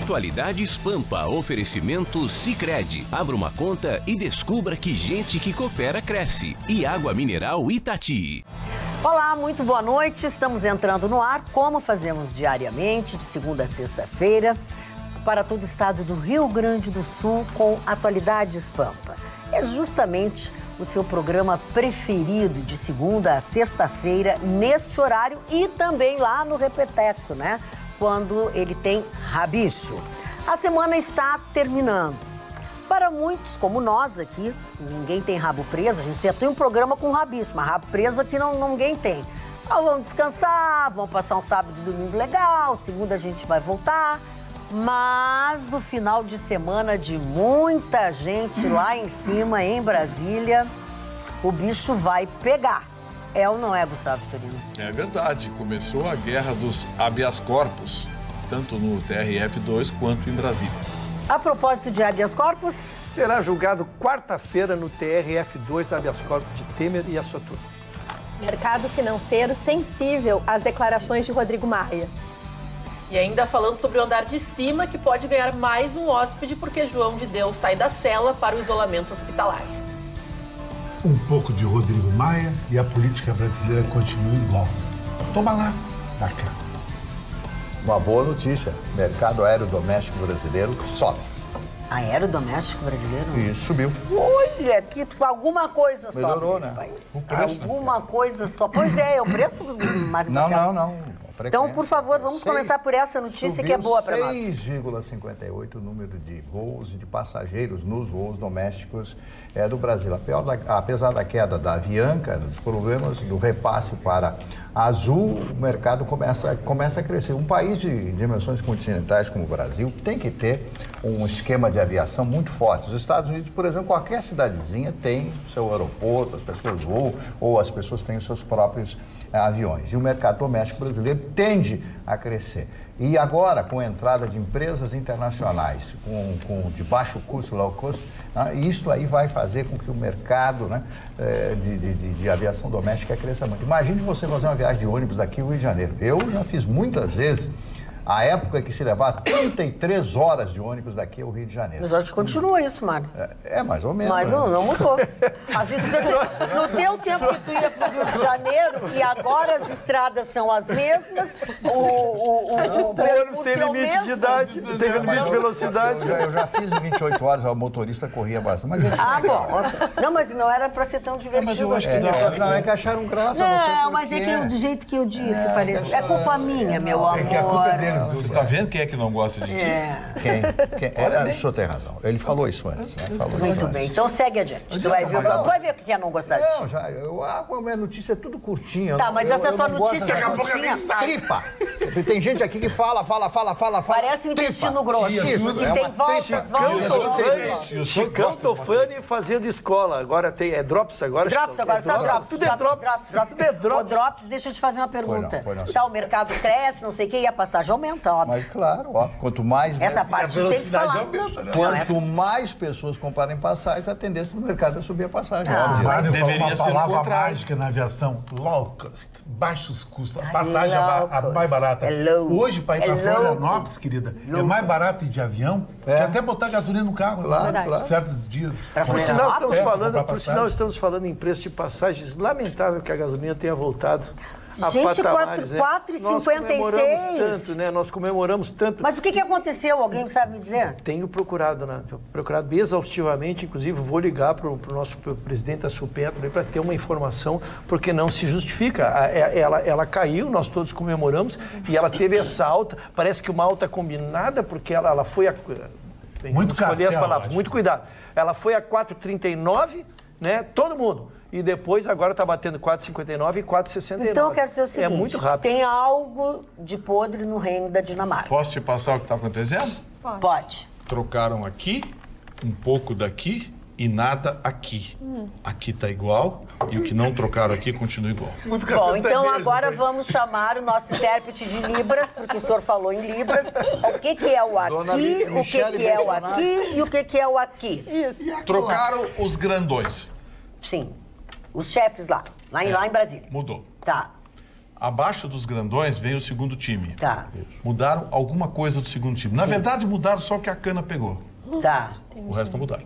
Atualidades Pampa, oferecimento Sicredi. Abra uma conta e descubra que gente que coopera cresce. E água mineral Itati. Olá, muito boa noite. Estamos entrando no ar, como fazemos diariamente, de segunda a sexta-feira, para todo o estado do Rio Grande do Sul, com Atualidades Pampa. É justamente o seu programa preferido de segunda a sexta-feira, neste horário e também lá no Repeteco, né? Quando ele tem rabicho. A semana está terminando. Para muitos, como nós aqui, ninguém tem rabo preso, a gente já tem um programa com rabicho, mas rabo preso aqui ninguém tem. Então, vamos descansar, vamos passar um sábado e domingo legal, segunda a gente vai voltar. Mas o final de semana de muita gente lá em cima, em Brasília, o bicho vai pegar. É ou não é, Gustavo Vitorino? É verdade. Começou a guerra dos habeas corpus, tanto no TRF2 quanto em Brasília. A propósito de habeas corpus... Será julgado quarta-feira no TRF2 habeas corpus de Temer e a sua turma. Mercado financeiro sensível às declarações de Rodrigo Maia. E ainda falando sobre o andar de cima, que pode ganhar mais um hóspede porque João de Deus sai da cela para o isolamento hospitalar. Um pouco de Rodrigo Maia e a política brasileira continua igual. Toma lá, da cá. Uma boa notícia, mercado aéreo doméstico brasileiro sobe. Aerodoméstico brasileiro? Isso, subiu. Olha, que alguma coisa Melhorou, sobe nesse né? país. O preço, Alguma coisa só. Pois é, o preço do Não. Então, por favor, vamos começar por essa notícia que é boa para nós. 6,58 o número de voos e de passageiros nos voos domésticos do Brasil. Apesar da queda da Avianca, dos problemas do repasse para a Azul, o mercado começa a crescer. Um país de dimensões continentais como o Brasil tem que ter um esquema de aviação muito forte. Os Estados Unidos, por exemplo, qualquer cidadezinha tem seu aeroporto, as pessoas voam ou as pessoas têm os seus próprios aviões. E o mercado doméstico brasileiro tende a crescer. E agora, com a entrada de empresas internacionais de baixo custo, low cost, isso aí vai fazer com que o mercado de aviação doméstica cresça muito. Imagine você fazer uma viagem de ônibus daqui ao Rio de Janeiro. Eu já fiz muitas vezes a época que se levava 33 horas de ônibus daqui ao Rio de Janeiro. Mas acho que continua isso, Mário. É mais ou menos. Mas não mudou. Às vezes, no teu tempo que tu ia para o Rio de Janeiro e agora as estradas são as mesmas, o ônibus tem limite de idade, tem limite de velocidade. Eu já fiz 28 horas, o motorista corria bastante. Mas bom. Não, mas não era para ser tão divertido assim. Não, é que acharam graça. Não, mas é que do jeito que eu disse, parece. É culpa minha, meu amor. É que a culpa é deles. Você tá vendo quem é que não gosta de ti? Quem? O senhor tem razão. Ele falou isso antes. Muito bem, então segue adiante. Tu vai ver o que é não gostar de ti. A minha notícia é tudo curtinha. Tá, mas essa tua notícia é curtinha. Tripa. Tem gente aqui que fala. Parece um intestino grosso. Que tem voltas. Chicão Tofani fazendo escola. Agora tem, Drops agora? Drops agora, só Drops. Tudo é Drops. Tudo é Drops. Drops, deixa eu te fazer uma pergunta. Tá, o mercado cresce, não sei o quê, e a passagem aumenta, óbvio. Mas claro, ó, quanto mais... Essa parte a tem que falar. aumenta, né? Quanto mais pessoas comprarem passagens, a tendência do mercado é subir a passagem. Óbvio. Mário falou uma palavra contrário. mágica na aviação: low cost, baixos custos. A passagem a mais barata. Hoje, para ir para Florianópolis, querida, é mais barato ir de avião que até botar gasolina no carro. Claro. Certos dias. Por sinal, estamos falando em preço de passagens. Lamentável que a gasolina tenha voltado. Gente, patamares, 4,56. Nós comemoramos tanto, né? Nós comemoramos tanto. Mas o que aconteceu? Alguém sabe me dizer? Tenho procurado exaustivamente, inclusive vou ligar para o nosso presidente da Supetro para ter uma informação, porque não se justifica. Ela caiu, nós todos comemoramos, e ela teve essa alta, parece que uma alta combinada, porque ela foi a... Muito escolher as palavras, acho. muito cuidado. Ela foi a 4,39, né? Todo mundo. E depois agora está batendo 4,59 e 4,69. Então eu quero dizer o seguinte, é muito rápido. Tem algo de podre no reino da Dinamarca. Posso te passar o que está acontecendo? Pode. Trocaram aqui, um pouco daqui e nada aqui. Aqui está igual e o que não trocaram aqui continua igual. Bom, então agora vamos chamar o nosso intérprete de Libras, porque o senhor falou em Libras. O que é o aqui, o que é o aqui e o que é o aqui. Isso. Trocaram os grandões. Sim. Os chefes lá em Brasília. Mudou. Tá. Abaixo dos grandões vem o segundo time. Tá. Mudaram alguma coisa do segundo time. Na verdade, mudaram só o que a cana pegou. Tá. O resto não mudaram.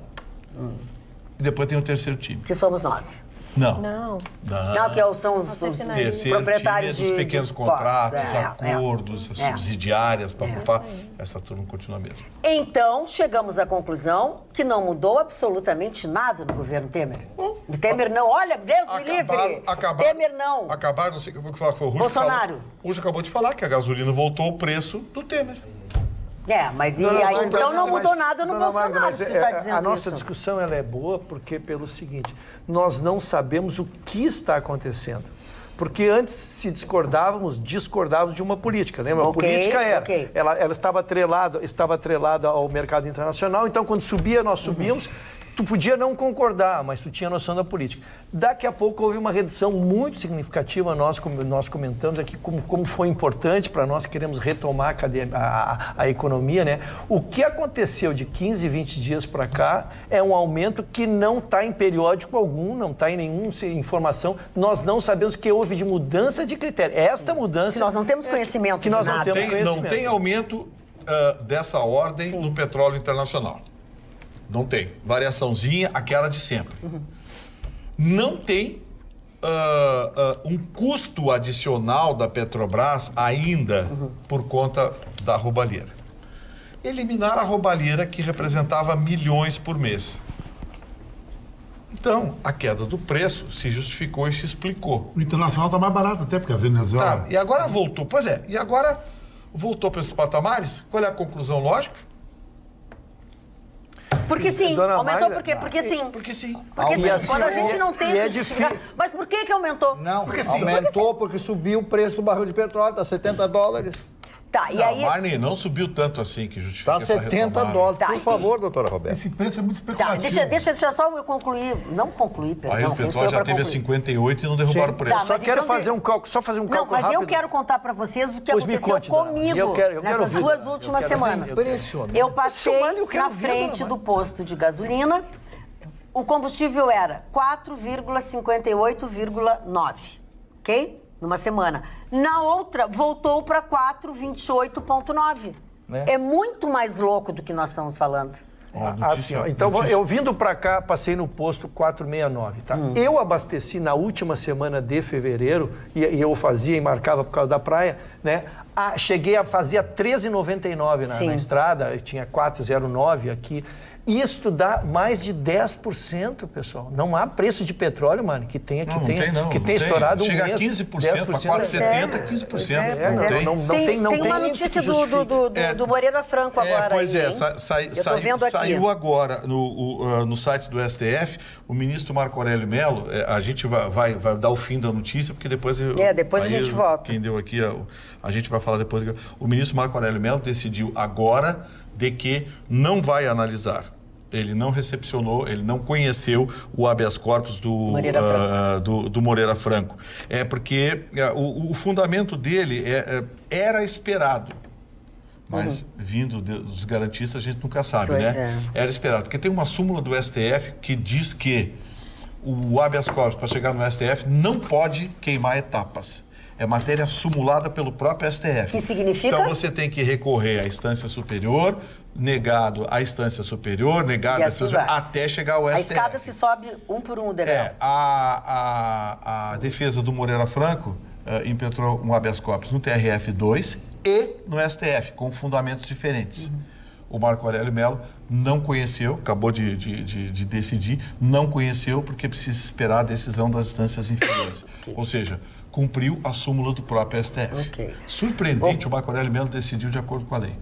E depois tem o terceiro time. Que somos nós. Não. Não. Não, que são os Terceiro proprietários time é dos pequenos contratos, acordos, é. subsidiárias, papapá. Essa turma continua mesmo. Então, chegamos à conclusão que não mudou absolutamente nada no governo Temer. Temer não, olha, Deus me livre. Temer não. Acabaram, não sei o que eu vou falar, foi o Russo. Bolsonaro. O Russo acabou de falar que a gasolina voltou ao preço do Temer. Mas então não mudou nada no Bolsonaro, se tu está dizendo isso. A nossa discussão ela é boa porque, pelo seguinte, nós não sabemos o que está acontecendo. Porque antes, se discordávamos de uma política, lembra? A política era, ela estava atrelada ao mercado internacional, então quando subia, nós subíamos. Tu podia não concordar, mas tu tinha noção da política. Daqui a pouco houve uma redução muito significativa, nós comentamos aqui como foi importante para nós, queremos retomar a economia, né? O que aconteceu de 15, 20 dias para cá é um aumento que não está em periódico algum, não está em nenhuma informação, nós não sabemos que houve de mudança de critério. Esta mudança... Se nós não temos conhecimento de nada. Não tem aumento dessa ordem no petróleo internacional. Não tem. Variaçãozinha, aquela de sempre. Não tem um custo adicional da Petrobras ainda por conta da roubalheira. Eliminar a roubalheira que representava milhões por mês. Então, a queda do preço se justificou e se explicou. O internacional está mais barato até, porque a Venezuela... Tá, e agora voltou. Pois é, e agora voltou para esses patamares. Qual é a conclusão lógica? Porque sim, aumentou por quê? Porque sim. Porque sim. Porque sim, quando a gente não tem... Mas por que aumentou? Não, aumentou porque subiu o preço do barril de petróleo, está $70. Tá, e aí... Marne, não subiu tanto assim que justifica essa retomada. Está $70. Por favor, doutora Roberta. Esse preço é muito especulativo. Tá, deixa só eu concluir. Não concluir, perdão. Aí o petróleo já teve a 58 e não derrubaram o preço. Só quero fazer um cálculo, rápido. Não, mas eu quero contar para vocês o que aconteceu comigo nessas duas últimas semanas. Eu passei na frente do posto de gasolina, o combustível era 4,58,9, ok? Numa semana. Na outra, voltou para 4,28,9. É muito mais louco do que nós estamos falando. Então, eu vindo para cá, passei no posto 469, tá? Eu abasteci na última semana de fevereiro, e eu fazia e marcava por causa da praia, né? Cheguei a fazer 13,99 na estrada, tinha 4,09 aqui. Isso dá mais de 10%, pessoal. Não há preço de petróleo, mano, que tenha estourado Chega um mês. Chega a 15%, para 4,70, 15%. Não tem uma notícia do Moreira Franco agora. Pois é, saiu agora no site do STF, o ministro Marco Aurélio Mello, a gente vai dar o fim da notícia, porque depois... depois a gente volta. Quem deu aqui, a gente vai falar depois. O ministro Marco Aurélio Mello decidiu agora de que não vai analisar. Ele não recepcionou, ele não conheceu o habeas corpus do Moreira Franco. Porque o fundamento dele era esperado. Mas vindo dos garantistas a gente nunca sabe, Era esperado. Porque tem uma súmula do STF que diz que o habeas corpus, para chegar no STF, não pode queimar etapas. É matéria sumulada pelo próprio STF. Que significa? Então você tem que recorrer à instância superior, negado à instância superior, negado à instância superior, até chegar ao STF. A escada se sobe um por um, degrau. A defesa do Moreira Franco impetrou um habeas corpus no TRF2 e no STF, com fundamentos diferentes. O Marco Aurélio Mello não conheceu, acabou de decidir, não conheceu porque precisa esperar a decisão das instâncias inferiores. Ou seja, cumpriu a súmula do próprio STF. Surpreendente, o Marco Aurélio Mello decidiu de acordo com a lei.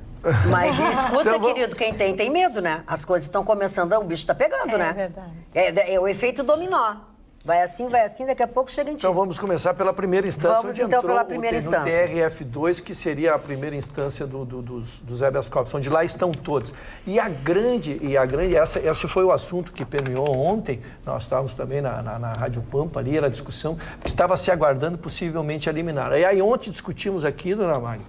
Mas escuta, querido, quem tem medo, né? As coisas estão começando, o bicho está pegando, né? É verdade. É o efeito dominó. Vai assim, daqui a pouco chega em ti. Então vamos começar pela primeira instância. Vamos então pela primeira instância. No TRF2, que seria a primeira instância dos habeas corpus, onde lá estão todos. E esse foi o assunto que permeou ontem, nós estávamos também na Rádio Pampa ali, era a discussão, que estava se aguardando possivelmente a liminar. E aí ontem discutimos aqui, dona Magna,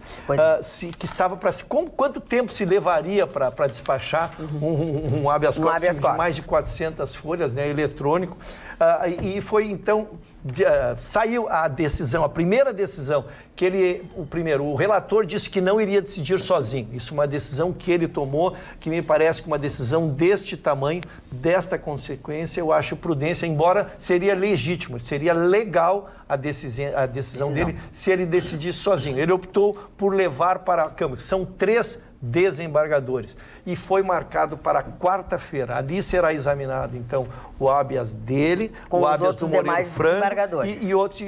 quanto tempo se levaria para despachar um habeas corpus de mais de 400 folhas, né, eletrônico. E foi então, saiu a decisão, a primeira decisão, que o relator disse que não iria decidir sozinho. Isso é uma decisão que ele tomou, que me parece que uma decisão deste tamanho, desta consequência, eu acho prudência, embora seria legítimo, seria legal a decisão dele se ele decidisse sozinho. Ele optou por levar para a Câmara. São 3 desembargadores. E foi marcado para quarta-feira. Ali será examinado, então, o habeas dele, com o habeas do Moreira Franco e outros,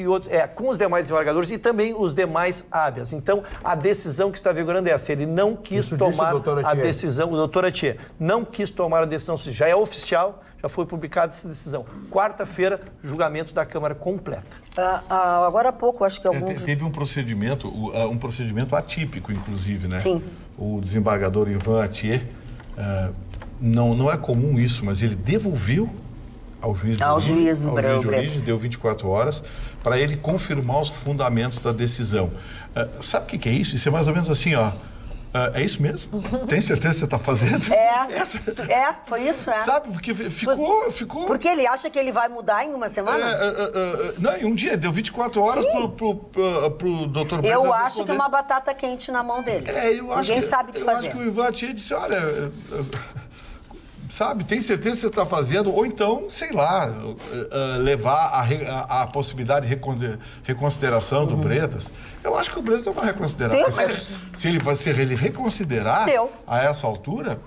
com os demais desembargadores e também os demais habeas. Então, a decisão que está vigorando é essa. Ele não quis tomar a decisão, o doutor Atier não quis tomar a decisão, já é oficial, já foi publicada essa decisão. Quarta-feira, julgamento da Câmara completa. Agora há pouco, acho que teve um procedimento atípico, inclusive, né? Sim. O desembargador Ivan Atier, não é comum isso, mas ele devolveu ao juiz de origem, deu 24 horas, para ele confirmar os fundamentos da decisão. Sabe o que é isso? Isso é mais ou menos assim, ó. É isso mesmo? Tem certeza que você está fazendo? Foi isso, Sabe, porque ficou... Porque ele acha que ele vai mudar em uma semana? Não, em um dia, deu 24 horas pro doutor Breda. Eu acho que é uma batata quente na mão dele. Ninguém sabe o que fazer. Eu acho que o Ivan Atier disse, olha... Sabe, tem certeza que você está fazendo, ou então, sei lá, levar a possibilidade de reconsideração do Bretas. Eu acho que o Bretas deu uma reconsideração. Se ele reconsiderar a essa altura...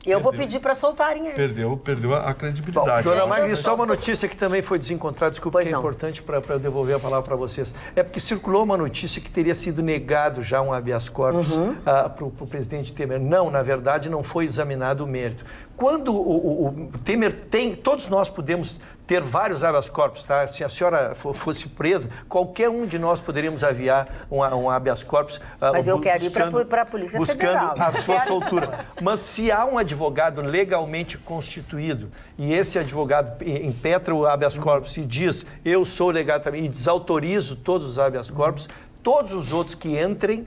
Eu vou pedir para soltarem eles. Perdeu a credibilidade. Dona Magda, só uma notícia que também foi desencontrada, desculpa, que é importante para eu devolver a palavra para vocês. É porque circulou uma notícia que teria sido negado já um habeas corpus para o presidente Temer. Não, na verdade, não foi examinado o mérito. Quando o Temer tem, todos nós podemos ter vários habeas corpus, tá? Se a senhora fosse presa, qualquer um de nós poderíamos aviar um habeas corpus. Mas eu quero ir para a Polícia Federal. Buscando a sua soltura. Mas se há um advogado legalmente constituído e esse advogado impetra o habeas corpus e diz, eu sou legado também, e desautorizo todos os habeas corpus, todos os outros que entram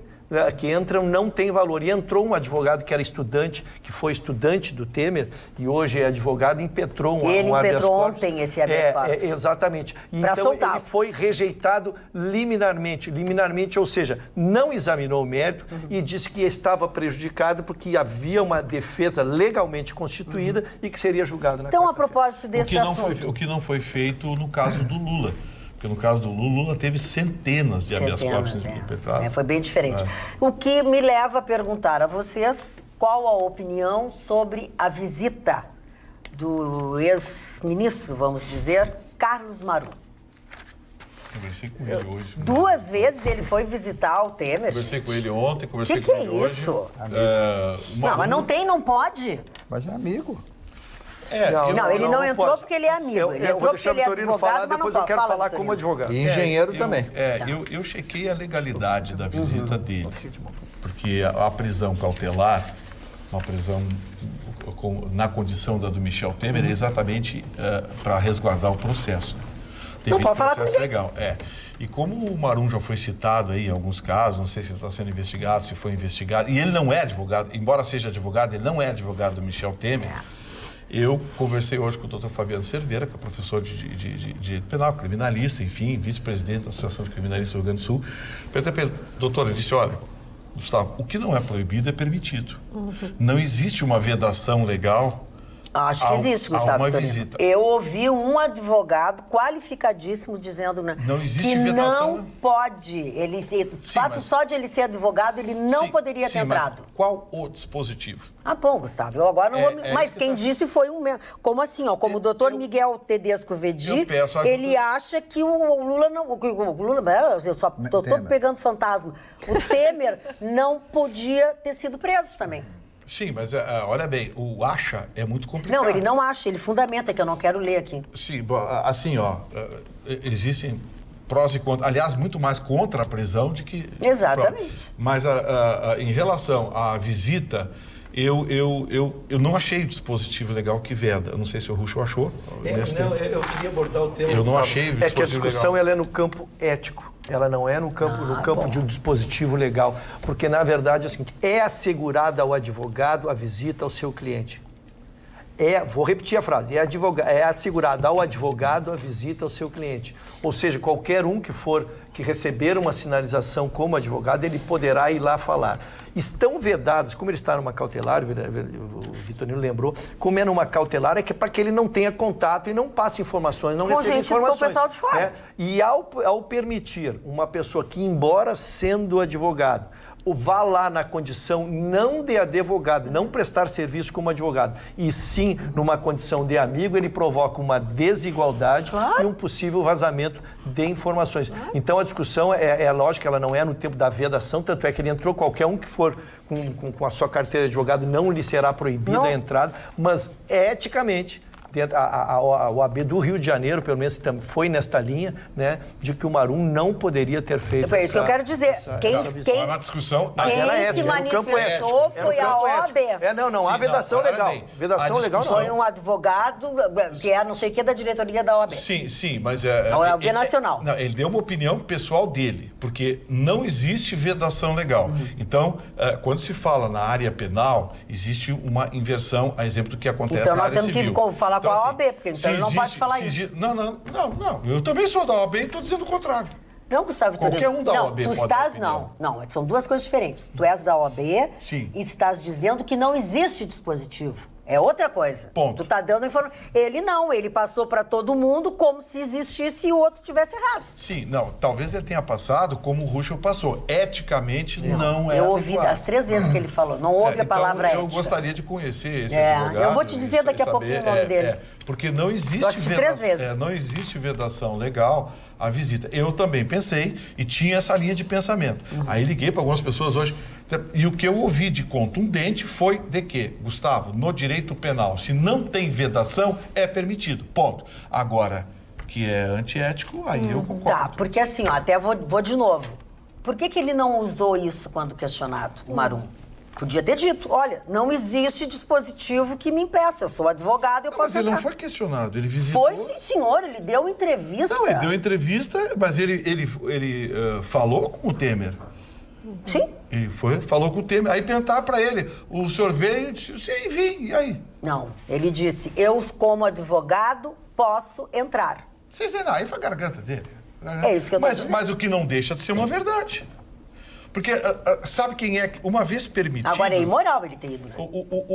não tem valor. E entrou um advogado que era estudante, que foi estudante do Temer e hoje é advogado e impetrou um habeas corpus. Ele impetrou ontem esse habeas corpus. Exatamente. Então ele foi rejeitado liminarmente, ou seja, não examinou o mérito e disse que estava prejudicado porque havia uma defesa legalmente constituída e que seria julgado na Então, a propósito desse assunto... O que não foi feito no caso do Lula. Porque no caso do Lula teve centenas de habeas corpus impetrados. Foi bem diferente. O que me leva a perguntar a vocês qual a opinião sobre a visita do ex-ministro, vamos dizer, Carlos Marum. Conversei com ele hoje. 2 vezes ele foi visitar o Temer. Conversei com ele ontem, conversei com ele hoje. O que é isso? Não, mas não pode. Mas é amigo. Ele não entrou porque ele é amigo. Ele entrou porque ele é advogado, mas depois eu quero falar como advogado. E engenheiro também. Eu chequei a legalidade da visita dele. Porque a prisão cautelar, uma prisão na condição da do Michel Temer, é exatamente para resguardar o processo. Não pode falar processo legal. E como o Marum já foi citado aí em alguns casos, não sei se ele está sendo investigado, se foi investigado, e ele não é advogado, embora seja advogado, ele não é advogado do Michel Temer. Eu conversei hoje com o doutor Fabiano Cerveira, que é professor de direito penal, criminalista, enfim, vice-presidente da Associação de Criminalistas do Rio Grande do Sul. Perguntei para ele, doutor, ele disse, olha, Gustavo, o que não é proibido é permitido. Não existe uma vedação legal. Acho que existe, Gustavo Torino. Eu ouvi um advogado qualificadíssimo dizendo que não pode. Só de ele ser advogado, ele não poderia ter entrado. Mas qual o dispositivo? Bom, Gustavo, eu agora não vou... Mas quem disse foi um... Como assim, ó? Como o doutor Miguel Tedesco Vedi, ele acha que o Lula não... O Lula, eu só tô pegando fantasma. O Temer não podia ter sido preso também. Sim, mas olha bem, o acha é muito complicado. Não, ele não acha, ele fundamenta, que eu não quero ler aqui. Sim, assim, existem prós e contras, aliás, muito mais contra a prisão do que... Exatamente. Mas em relação à visita, eu não achei o dispositivo legal que veda. Eu não sei se o Rucho achou. Eu queria abordar o tema... Eu não achei o dispositivo legal. É que a discussão ela é no campo ético. Ela não é no campo de um dispositivo legal, porque, na verdade, é o seguinte, é assegurada ao advogado a visita ao seu cliente. vou repetir a frase, é assegurada ao advogado a visita ao seu cliente. Ou seja, qualquer um que receber uma sinalização como advogado, ele poderá ir lá falar. Estão vedados, como ele está numa cautelar, o Vitorino lembrou, como é numa cautelar, é que para que ele não tenha contato e não passe informações, não receba informações. Com o pessoal de fora. E ao permitir uma pessoa que, embora sendo advogado, vá lá na condição não de advogado, não prestar serviço como advogado, e sim numa condição de amigo, ele provoca uma desigualdade e um possível vazamento de informações. Então a discussão é lógica, ela não é no tempo da vedação, tanto é que ele entrou, qualquer um que for com a sua carteira de advogado não lhe será proibida a entrada, mas eticamente... A OAB do Rio de Janeiro, pelo menos, foi nesta linha, né, de que o Marum não poderia ter feito. É isso que eu quero dizer. Quem é uma discussão. Quem se manifestou foi a OAB. Não há vedação legal. Vedação legal não. Foi um advogado que é não sei o que da diretoria da OAB. Sim, mas a OAB nacional. Não, ele deu uma opinião pessoal dele, porque não existe vedação legal. Então, quando se fala na área penal, existe uma inversão, a exemplo do que acontece na área civil. Então nós temos que falar com a OAB, porque então ele não pode falar isso. Não. Eu também sou da OAB e estou dizendo o contrário. Não, Gustavo Vitorino. Qualquer um da OAB tu pode estás, dar opinião. Não, são duas coisas diferentes. Tu és da OAB e estás dizendo que não existe dispositivo. É outra coisa. Ponto. Tu tá dando informação. Ele passou para todo mundo como se existisse e o outro tivesse errado. Sim, talvez ele tenha passado como o Ruschel passou. Eticamente não é Eu ouvi adequado. as 3 vezes que ele falou, não ouve a palavra ética. Eu gostaria de conhecer esse advogado. Eu vou te dizer daqui a pouquinho o nome dele. Porque não existe eu assisti 3 vezes. Não existe vedação legal à visita. Eu também pensei e tinha essa linha de pensamento. Aí liguei para algumas pessoas hoje e o que eu ouvi de contundente foi de que, Gustavo, no direito penal, se não tem vedação, é permitido. Ponto. Agora, que é antiético, aí eu concordo. Tá, porque assim, até vou de novo. Por que ele não usou isso quando questionado, o Marum? Podia ter dito, olha, não existe dispositivo que me impeça, eu sou advogado, eu posso Mas ele entrar. não foi questionado, ele visitou... Foi sim, senhor, ele deu entrevista. Não, ele deu entrevista, mas ele falou com o Temer. Sim. Ele falou com o Temer, aí perguntar para ele, o senhor veio e disse, sim, vim, e aí? Não, ele disse, eu como advogado posso entrar. Aí foi a garganta dele. É isso que eu tô dizendo. Mas o que não deixa de ser uma verdade. Porque sabe quem é? Uma vez permitido... Agora é imoral ele ter ido, né?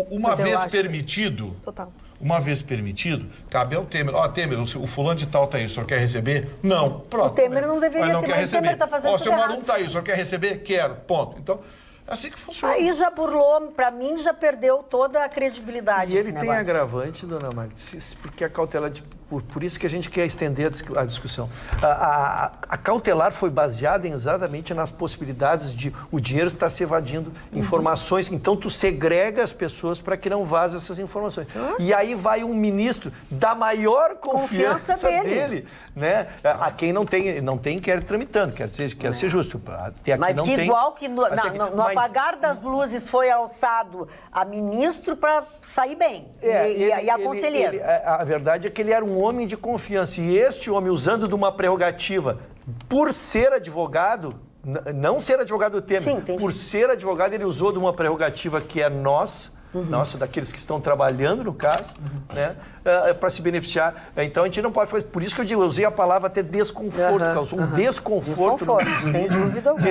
Uma vez permitido... Total. Uma vez permitido, cabe ao Temer. Temer, o fulano de tal tá aí, o senhor quer receber? Não. Pronto. O Temer não deveria não ter, quer mas receber. O Temer tá fazendo tudo o seu Marum errado. tá aí, o senhor quer receber? Quero. Ponto. Então, é assim que funciona. Aí já burlou, pra mim já perdeu toda a credibilidade. E ele tem agravante, dona Magda, porque a cautelar, por isso que a gente quer estender a discussão. A cautelar foi baseada exatamente nas possibilidades de o dinheiro estar se evadindo informações. Então, tu segrega as pessoas para que não vaze essas informações. E aí vai um ministro da maior confiança dele, né? A quem não tem inquérito tramitando, quer ser justo. Até aqui mas não que tem, igual que no apagar das luzes foi alçado a ministro para sair bem. E a conselheira. A verdade é que ele era um homem de confiança. E este homem, usando de uma prerrogativa, por ser advogado, não ser advogado do Temer, Sim, por ser advogado, ele usou de uma prerrogativa que é nossa, daqueles que estão trabalhando, no caso, né, para se beneficiar. Então, a gente não pode fazer... Por isso que eu usei a palavra até desconforto, causou um desconforto sem dúvida alguma.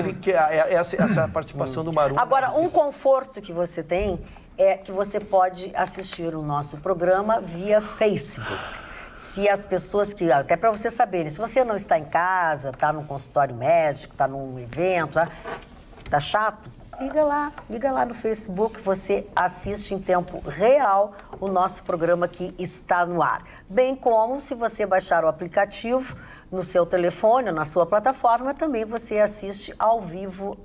Essa participação do Marum. Agora, um conforto que você tem é que você pode assistir o nosso programa via Facebook. Se as pessoas que... Até para você saberem, se você não está em casa, está num consultório médico, está num evento, tá chato, liga lá no Facebook, você assiste em tempo real o nosso programa que está no ar. Bem como, se você baixar o aplicativo no seu telefone ou na sua plataforma, também você assiste ao vivo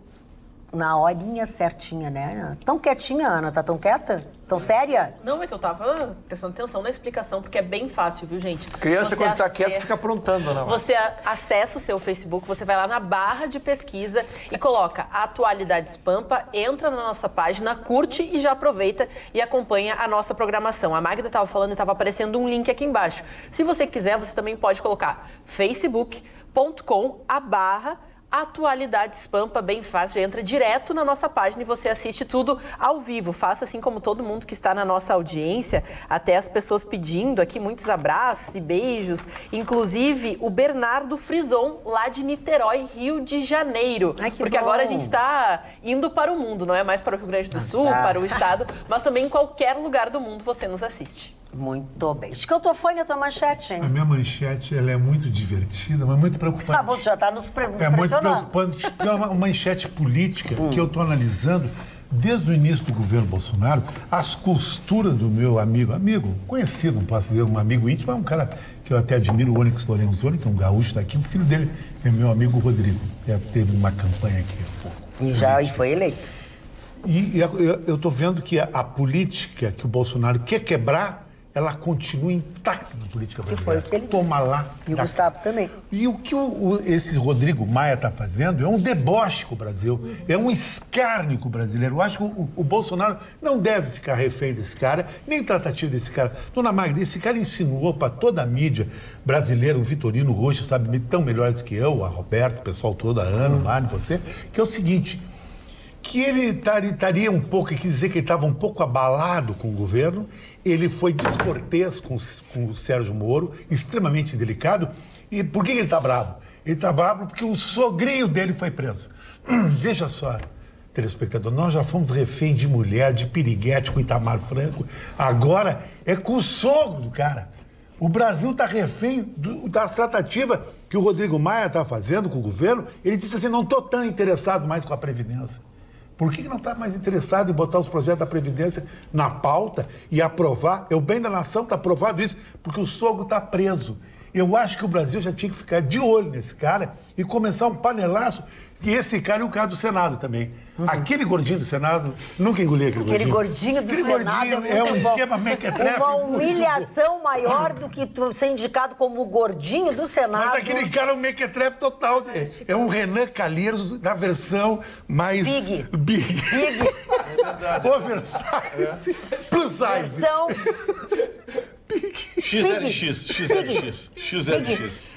na horinha certinha, né? Tão quietinha, Ana, tá tão quieta? Tão séria? Não, é que eu tava prestando atenção na explicação, porque é bem fácil, viu, gente? Criança, quando tá quieta, fica aprontando, não. Você acessa o seu Facebook, você vai lá na barra de pesquisa e coloca Atualidades Pampa, entra na nossa página, curte e já aproveita e acompanha a nossa programação. A Magda estava falando e estava aparecendo um link aqui embaixo. Se você quiser, você também pode colocar facebook.com/Atualidades Atualidades Pampa, bem fácil, entra direto na nossa página e você assiste tudo ao vivo. Faça assim como todo mundo que está na nossa audiência, até as pessoas pedindo aqui muitos abraços e beijos, inclusive o Bernardo Frison, lá de Niterói, Rio de Janeiro. Ai, que porque bom. agora a gente está indo para o mundo, não é mais para o Rio Grande do Sul, para o estado, mas também em qualquer lugar do mundo você nos assiste. Muito bem. Escantofone, a tua manchete, hein? A minha manchete, ela é muito divertida, mas muito preocupante. Tá bom, tu já está nos pressionando. É muito preocupante. É uma manchete política que eu estou analisando desde o início do governo Bolsonaro, as costuras do meu amigo, conhecido, não posso dizer um amigo íntimo, é um cara que eu até admiro, o Onyx Lorenzoni, que é um gaúcho daqui. O filho dele é meu amigo Rodrigo, que teve uma campanha aqui. E foi eleito. E eu estou vendo que a política que o Bolsonaro quer quebrar, ela continua intacta na política brasileira. Foi o que ele Toma disse. lá. E o Gustavo também. E o que esse Rodrigo Maia está fazendo é um deboche com o Brasil, é um escárnio com o brasileiro. Eu acho que o Bolsonaro não deve ficar refém desse cara, nem tratativo desse cara. Dona Magda, esse cara insinuou para toda a mídia brasileira, o Vitorino Rocha, sabe, tão melhores que eu, a Roberto, o pessoal todo, a Ana, o Mário, você, que é o seguinte, que ele estaria um pouco, quer dizer que ele estava um pouco abalado com o governo. Ele foi descortês com o Sérgio Moro, extremamente delicado. E por que ele está bravo? Ele está bravo porque o sogrinho dele foi preso. Veja só, telespectador, nós já fomos refém de mulher, de piriguete com Itamar Franco. Agora é com o sogro do cara. O Brasil está refém da tratativa que o Rodrigo Maia está fazendo com o governo. Ele disse assim, não estou tão interessado mais com a Previdência. Por que não está mais interessado em botar os projetos da Previdência na pauta e aprovar? É o bem da nação, está aprovado isso, porque o sogro está preso. Eu acho que o Brasil já tinha que ficar de olho nesse cara e começar um panelaço, que esse cara é o cara do Senado também. Aquele gordinho do Senado, nunca engoli aquele gordinho do Senado gordinho é muito um bom. Esquema mequetrefe. Uma humilhação maior do que tu ser indicado como o gordinho do Senado. Mas aquele cara é um mequetrefe total. É um Renan Calheiros da versão mais... Big. Oversize. Plus size. Versão... XLX.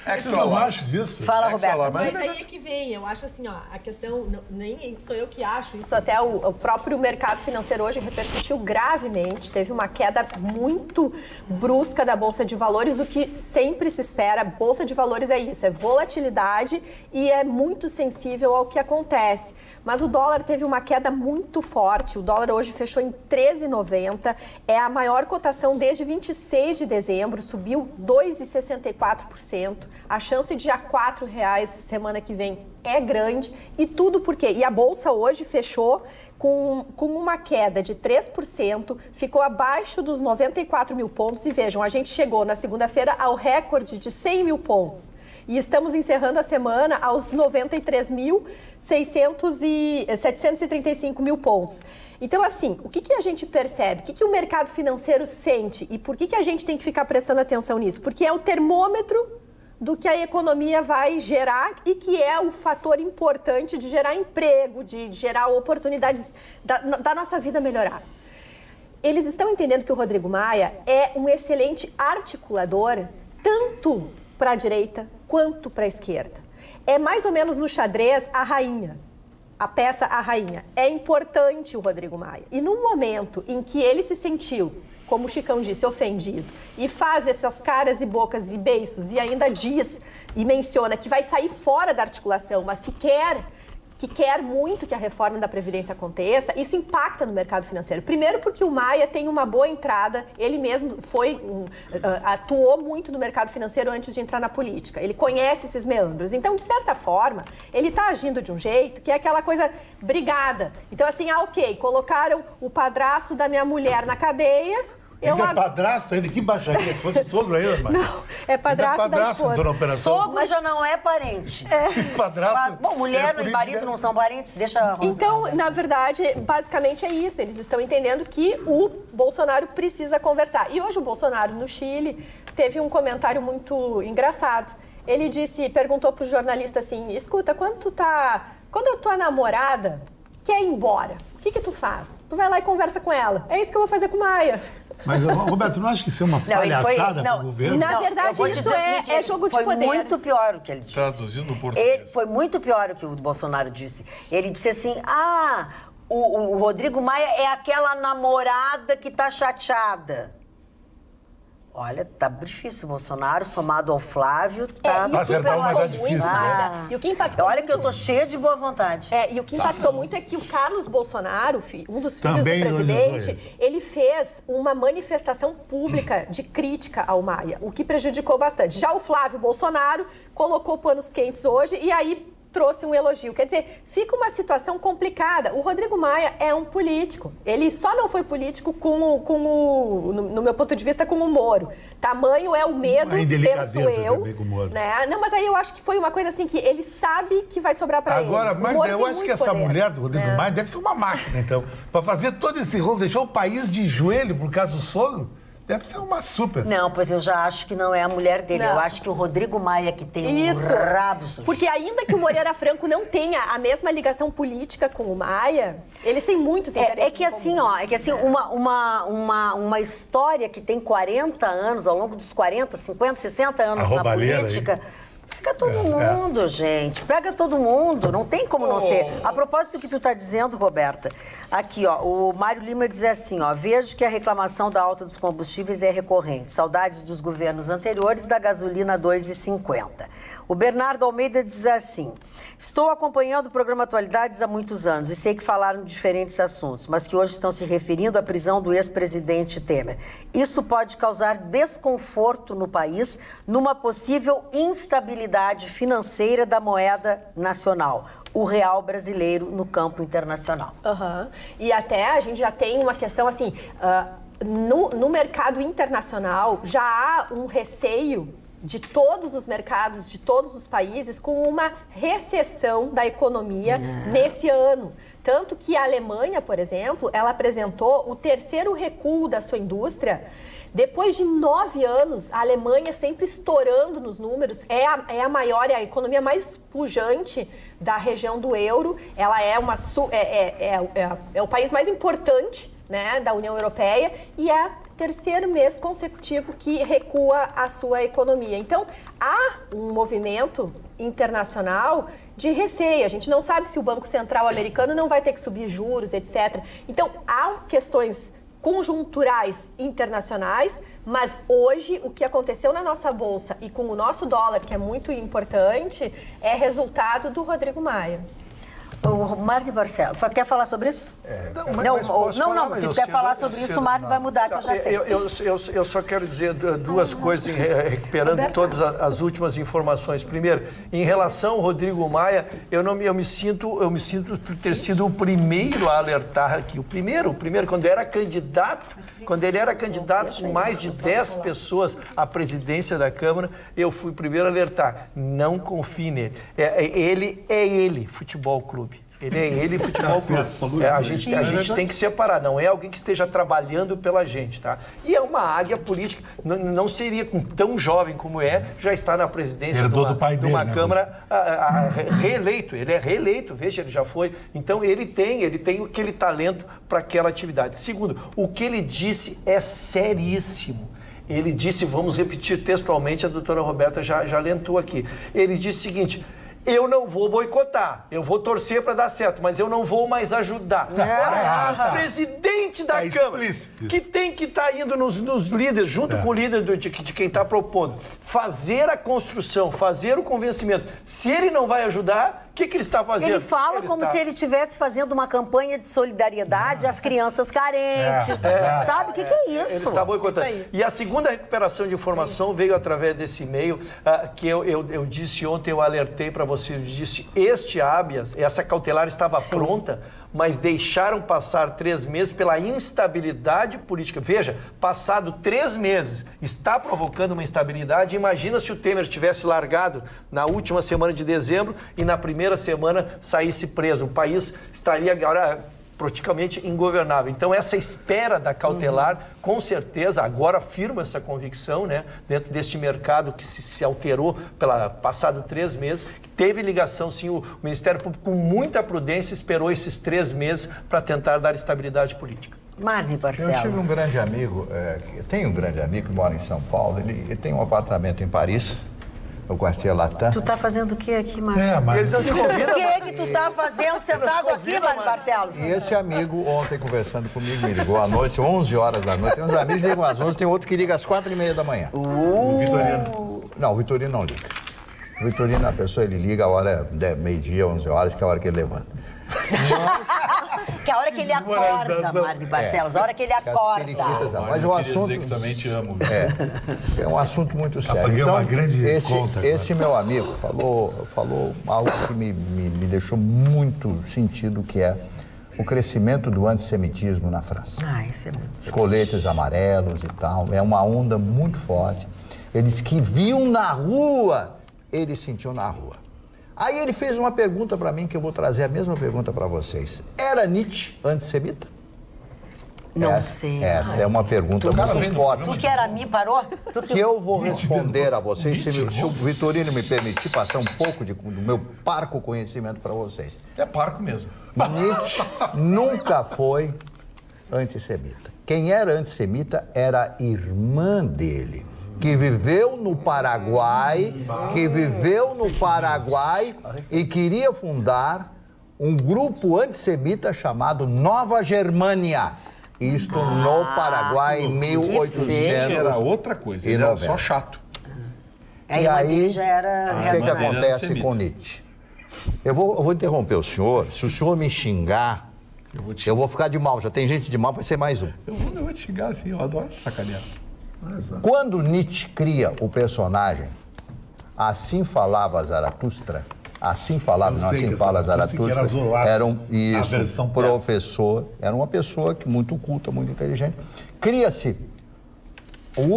É que você não acha disso? Fala, Roberto. Mas aí é que vem, eu acho assim, ó, a questão, nem sou eu que acho isso, até o próprio mercado financeiro hoje repercutiu gravemente, teve uma queda muito brusca da Bolsa de Valores, o que sempre se espera. Bolsa de Valores é isso, é volatilidade e é muito sensível ao que acontece. Mas o dólar teve uma queda muito forte, o dólar hoje fechou em 13,90, é a maior cotação desde 26 de dezembro, subiu 2,64%. A chance de ir a R$4 semana que vem é grande. E tudo por quê? E a Bolsa hoje fechou com uma queda de 3%, ficou abaixo dos 94 mil pontos. E vejam, a gente chegou na segunda-feira ao recorde de 100 mil pontos. E estamos encerrando a semana aos 93.735 mil pontos. Então, assim, o que a gente percebe? O que o mercado financeiro sente? E por que a gente tem que ficar prestando atenção nisso? Porque é o termômetro do que a economia vai gerar e que é o fator importante de gerar emprego, de gerar oportunidades da nossa vida melhorar. Eles estão entendendo que o Rodrigo Maia é um excelente articulador, tanto para a direita quanto para a esquerda. É mais ou menos no xadrez a rainha, a peça A Rainha. É importante o Rodrigo Maia. E no momento em que ele se sentiu, como o Chicão disse, ofendido, e faz essas caras e bocas e beiços e ainda diz e menciona que vai sair fora da articulação, mas que quer muito que a reforma da Previdência aconteça, isso impacta no mercado financeiro. Primeiro porque o Maia tem uma boa entrada, ele mesmo atuou muito no mercado financeiro antes de entrar na política. Ele conhece esses meandros. Então, de certa forma, ele está agindo de um jeito que é aquela coisa brigada. Então, assim, ok, colocaram o padrasto da minha mulher na cadeia... É padrasto ainda? Que baixaria? Se fosse sogro ainda, mas... Não, é padrasto da esposa. Sogro já não é parente. Padrasto... Bom, mulher e marido não são parentes, deixa... Então, na verdade, basicamente é isso. Eles estão entendendo que o Bolsonaro precisa conversar. E hoje o Bolsonaro, no Chile, teve um comentário muito engraçado. Ele perguntou pro jornalista assim, escuta, quando a tua namorada quer ir embora. O que tu faz? Tu vai lá e conversa com ela. É isso que eu vou fazer com o Maia. Mas, Roberto, não acha que isso é uma palhaçada para o governo? Na verdade, isso é jogo de poder. Foi muito pior o que ele disse. Traduzindo no português. Foi muito pior o que o Bolsonaro disse. Ele disse assim, o Rodrigo Maia é aquela namorada que tá chateada. Olha, tá difícil o Bolsonaro, somado ao Flávio, tá... acertar mais é difícil, né? E o que impactou Olha que eu tô cheia de boa vontade. E o que impactou muito é que o Carlos Bolsonaro, um dos filhos Também do presidente, ele fez uma manifestação pública de crítica ao Maia, o que prejudicou bastante. Já o Flávio Bolsonaro colocou panos quentes hoje e aí trouxe um elogio. Quer dizer, fica uma situação complicada. O Rodrigo Maia é um político. Ele só não foi político no meu ponto de vista, com o Moro. Tamanho é o medo, penso eu. Com o Moro. Né? Não, mas aí eu acho que foi uma coisa assim que ele sabe que vai sobrar para ele. Agora, Magda, eu acho que essa mulher do Rodrigo Maia deve ser uma máquina, então. Para fazer todo esse rolo, deixar o país de joelho por causa do sogro. Deve ser uma super. Não, pois eu já acho que não é a mulher dele. Não. Eu acho que o Rodrigo Maia que tem um rabo sujo. Porque ainda que o Moreira Franco não tenha a mesma ligação política com o Maia, eles têm muitos interesses. É que assim, uma história que tem 40 anos, ao longo dos 40, 50, 60 anos na política... Aí. Pega todo mundo, gente. Pega todo mundo. Não tem como não ser. A propósito do que tu tá dizendo, Roberta, aqui, ó, o Mário Lima diz assim, ó, vejo que a reclamação da alta dos combustíveis é recorrente. Saudades dos governos anteriores da gasolina 2,50. O Bernardo Almeida diz assim, estou acompanhando o programa Atualidades há muitos anos e sei que falaram de diferentes assuntos, mas que hoje estão se referindo à prisão do ex-presidente Temer. Isso pode causar desconforto no país numa possível instabilidade financeira da moeda nacional, o real brasileiro no campo internacional. E até a gente já tem uma questão assim, no mercado internacional já há um receio de todos os mercados, de todos os países, com uma recessão da economia nesse ano. Tanto que a Alemanha, por exemplo, ela apresentou o terceiro recuo da sua indústria. Depois de 9 anos, a Alemanha sempre estourando nos números, é a maior, é a economia mais pujante da região do euro. Ela é o país mais importante, né, da União Europeia e é o terceiro mês consecutivo que recua a sua economia. Então, há um movimento internacional de receio. A gente não sabe se o Banco Central americano não vai ter que subir juros, etc. Então, há questões conjunturais internacionais, mas hoje o que aconteceu na nossa bolsa e com o nosso dólar, que é muito importante, é resultado do Rodrigo Maia. O Mário Barcelos, quer falar sobre isso? Não, se quer falar sobre isso, o Mário vai mudar, que eu já sei. Eu só quero dizer duas coisas, recuperando todas as últimas informações. Primeiro, em relação ao Rodrigo Maia, eu me sinto por ter sido o primeiro a alertar aqui. O primeiro, quando ele era candidato com mais de 10 pessoas à presidência da Câmara, eu fui o primeiro a alertar. Não confie nele. Ele, Futebol Clube. Ele, Futebol Clube. A gente tem que separar, não é alguém que esteja trabalhando pela gente, tá? E é uma águia política, não seria tão jovem como já está na presidência de uma Câmara reeleito. Ele é reeleito, veja, ele já foi. Então, ele tem aquele talento para aquela atividade. Segundo, o que ele disse é seríssimo. Ele disse, vamos repetir textualmente, a doutora Roberta já alentou aqui. Ele disse o seguinte... Eu não vou boicotar, eu vou torcer para dar certo, mas eu não vou mais ajudar. Presidente da Câmara, que tem que estar indo nos líderes, junto com o líder de quem está propondo, fazer a construção, fazer o convencimento. Se ele não vai ajudar, o que ele está fazendo? Ele fala se ele estivesse fazendo uma campanha de solidariedade às crianças carentes. Sabe? O que é isso? Ele está boicotando. E a segunda recuperação de informação veio através desse e-mail que eu disse ontem, eu alertei para vocês, disse, este habeas, essa cautelar estava pronta, mas deixaram passar 3 meses pela instabilidade política. Veja, passado 3 meses, está provocando uma instabilidade. Imagina se o Temer tivesse largado na última semana de dezembro e na primeira semana saísse preso. O país estaria agora praticamente ingovernável. Então, essa espera da cautelar, com certeza, agora firma essa convicção, né, dentro deste mercado que se alterou passado 3 meses, que teve ligação, sim, o Ministério Público, com muita prudência, esperou esses 3 meses para tentar dar estabilidade política. Marne Barcelos. Eu tive um grande amigo, tenho um grande amigo que mora em São Paulo, ele tem um apartamento em Paris, no Quartier Latam. Tu tá fazendo o que aqui, Marne? Ele não te convida, O que tu tá fazendo sentado aqui, Marne Barcelos? E esse amigo, ontem conversando comigo, me ligou à noite, 11 horas da noite. Tem uns amigos que ligam às 11, tem outro que liga às 4h30 da manhã. O Vitorino. Não, o Vitorino não liga. O Vitorino, a pessoa, ele liga a hora, meio-dia, 11 horas, que é a hora que ele levanta. Que é a hora que ele acorda, Marne Barcelos, a hora que ele acorda. Mas o assunto... dizer que também te amo. É um assunto muito sério. Paguei Então, uma grande conta. esse meu amigo falou algo que me deixou muito sentido, que é o crescimento do antissemitismo na França. Isso é muito Os coletes amarelos e tal, é uma onda muito forte. Eles que viam na rua, eles sentiam na rua. Aí ele fez uma pergunta para mim, que eu vou trazer a mesma pergunta para vocês. Era Nietzsche antissemita? Não sei. Essa é uma pergunta muito forte. Tu que era mim, parou? Que eu vou responder a vocês, se o Vitorino me permitir passar um pouco do meu parco conhecimento para vocês. É parco mesmo. Nietzsche nunca foi antissemita. Quem era antissemita era a irmã dele, que viveu no Paraguai, e queria fundar um grupo antissemita chamado Nova Germânia. Isto no Paraguai em 1800. Era outra coisa, ele era só chato. E aí, já era o que acontece com Nietzsche? Eu vou interromper o senhor. Se o senhor me xingar, eu vou ficar de mal. Já tem gente de mal, vai ser mais um. Eu vou te xingar assim, eu adoro sacanear. Quando Nietzsche cria o personagem, assim falava Zaratustra, era um professor, era uma pessoa muito culta, muito inteligente. Cria-se o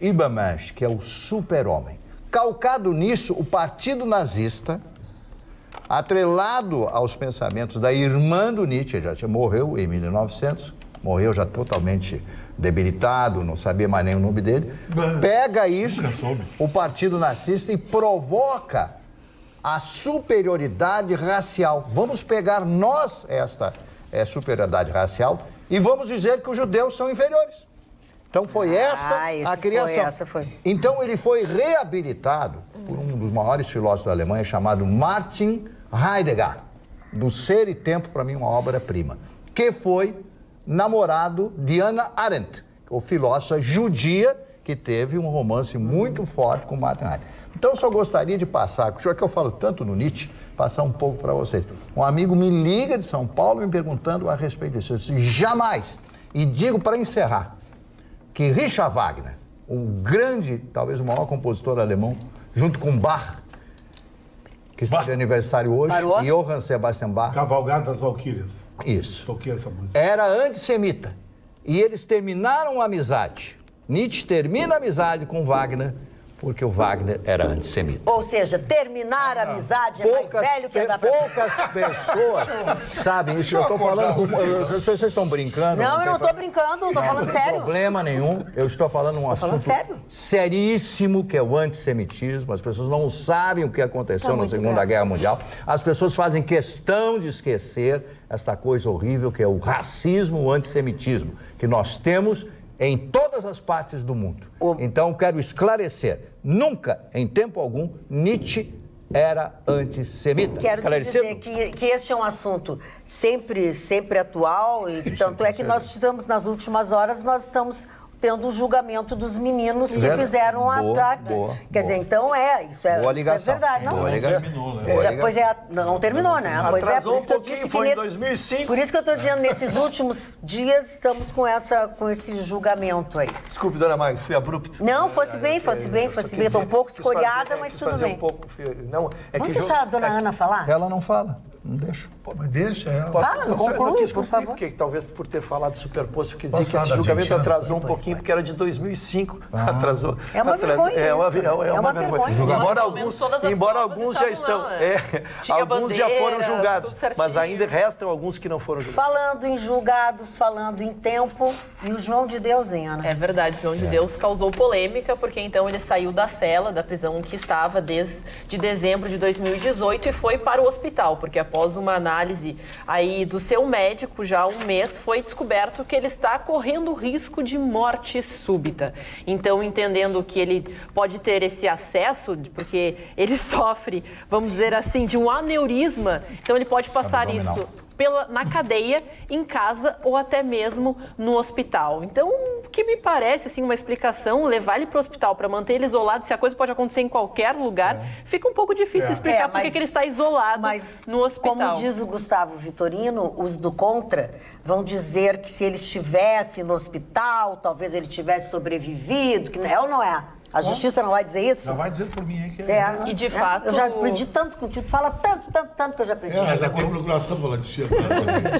Übermensch, que é o super-homem. Calcado nisso, o Partido Nazista, atrelado aos pensamentos da irmã do Nietzsche, já morreu em 1900, morreu já totalmente debilitado, não sabia mais nem o nome dele, pega isso, o Partido Nazista, e provoca a superioridade racial. Vamos pegar nós esta superioridade racial e vamos dizer que os judeus são inferiores. Então foi esta a criação. Então ele foi reabilitado por um dos maiores filósofos da Alemanha, chamado Martin Heidegger, do Ser e Tempo, para mim uma obra-prima, que foi namorado de Hannah Arendt, o filósofa judia que teve um romance muito forte com Martin Heidegger. Então eu só gostaria de passar, já que eu falo tanto no Nietzsche, passar um pouco para vocês. Um amigo me liga de São Paulo me perguntando a respeito disso. Eu disse, jamais. E digo para encerrar que Richard Wagner, um grande, talvez o maior compositor alemão, junto com Bach, que está de aniversário hoje, e Johann Sebastian Bach. Cavalgada das Valquírias. Isso. Toquei essa música. Era antissemita. E eles terminaram a amizade. Nietzsche termina a amizade com Wagner, porque o Wagner era antissemita. Ou seja, terminar a amizade é mais velho que andar pra... Poucas pessoas sabem isso. Eu estou falando com... Vocês estão brincando? Não, eu não estou brincando, estou falando sério. Não tem problema nenhum. Eu estou falando um assunto seríssimo, que é o antissemitismo. As pessoas não sabem o que aconteceu na Segunda Guerra Mundial. As pessoas fazem questão de esquecer esta coisa horrível que é o racismo, o antissemitismo, que nós temos em todas as partes do mundo. Então, quero esclarecer, nunca, em tempo algum, Nietzsche era antissemita. Quero te dizer que este é um assunto sempre atual, e tanto é que nós estamos, nas últimas horas, nós estamos tendo o julgamento dos meninos que fizeram um ataque. Quer dizer, então isso é verdade. Não terminou, né? Pois é, não terminou, né? Pois é, por isso que eu disse que foi em 2005. Por isso que eu estou dizendo, nesses últimos dias estamos com esse julgamento aí. Desculpe, dona Magda, fui abrupto. Não, fosse bem. Estou um pouco escoriada, mas tudo bem. Não, vamos deixar a dona Ana falar? Ela não fala. Não deixa. Mas deixa ela. Fala, conclui, por favor. Porque talvez por ter falado superposto, que dizer Posso que esse falar da julgamento Argentina? atrasou um pouquinho, porque era de 2005. Atrasou. É uma vergonha É uma isso. É uma vergonha. Embora alguns já estão. Alguns já foram julgados. Mas ainda restam alguns que não foram julgados. Falando em julgados, falando em tempo, e o João de Deus, hein, Ana? É verdade, João de Deus causou polêmica, porque então ele saiu da cela, da prisão em que estava desde dezembro de 2018 e foi para o hospital, porque após uma análise aí do seu médico, já há um mês, foi descoberto que ele está correndo risco de morte súbita. Então, entendendo que ele pode ter esse acesso, porque ele sofre, vamos dizer assim, de um aneurisma, então ele pode passar isso na cadeia, em casa ou até mesmo no hospital. Então, o que me parece, assim, uma explicação, levar ele para o hospital para manter ele isolado, se a coisa pode acontecer em qualquer lugar, fica um pouco difícil explicar por que ele está isolado no hospital. Como diz o Gustavo Vitorino, os do Contra vão dizer que se ele estivesse no hospital, talvez ele tivesse sobrevivido, que é ou não é? A justiça não vai dizer isso? Não vai dizer por mim aí que E de fato... Eu já aprendi tanto contigo, fala tanto que eu já aprendi. Ainda tem procuração pela justiça.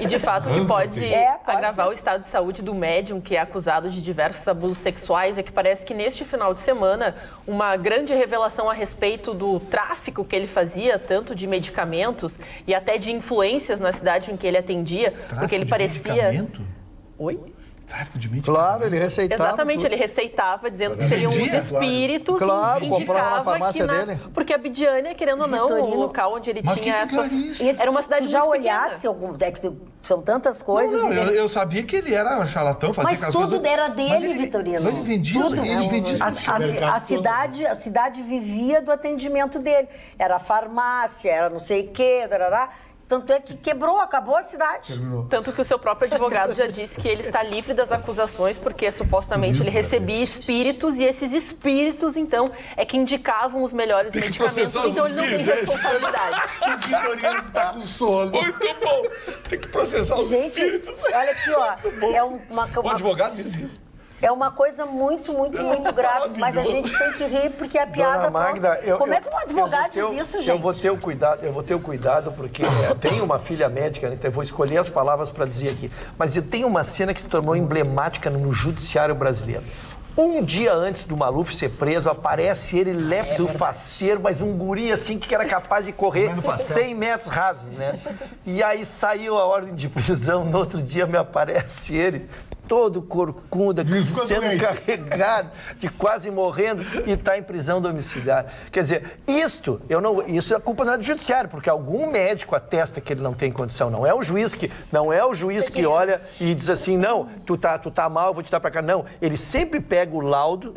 E de fato, o que pode agravar o estado de saúde do médium que é acusado de diversos abusos sexuais é que parece que neste final de semana uma grande revelação a respeito do tráfico que ele fazia, tanto de medicamentos e até de influências na cidade em que ele atendia, porque ele parecia... Medicamento? Oi? Tráfico de medicamento? Claro, ele receitava. Exatamente, ele receitava dizendo que seriam os espíritos. Claro, comprava na indicava farmácia que dele. Porque a Bidiânia, querendo ou não, o local onde ele tinha essas... Era uma cidade tu já muito olhasse algum... São tantas coisas... Não, eu sabia que ele era charlatão, fazia Mas tudo era dele, Vitorino. Mas ele vendia, Tudo. ele vendia A cidade vivia do atendimento dele. Era farmácia, era não sei o quê, darará. Tanto é que quebrou, acabou a cidade. Tanto que o seu próprio advogado já disse que ele está livre das acusações porque supostamente ele recebia espíritos e esses espíritos, então, é que indicavam os melhores medicamentos. Então ele não tem responsabilidade. O Vitorino tá com sono. Muito bom. Tem que processar os espíritos. Olha aqui, ó. O advogado diz isso. É uma coisa muito grave, mas a gente tem que rir porque a piada... Dona Magda, Como é que um advogado diz isso, gente? Eu vou ter o cuidado porque tenho uma filha médica, então eu vou escolher as palavras para dizer aqui. Mas tem uma cena que se tornou emblemática no judiciário brasileiro. Um dia antes do Maluf ser preso, aparece ele lépido, faceiro, mas um guri assim que era capaz de correr 100 metros rasos, né? E aí saiu a ordem de prisão, no outro dia me aparece ele, todo corcunda, sendo carregado, de quase morrendo, e está em prisão domiciliar. Quer dizer, isso é culpa não é do judiciário, porque algum médico atesta que ele não tem condição. Não é o juiz que olha e diz assim, não, tu tá mal, vou te dar para cá. Não, ele sempre pega o laudo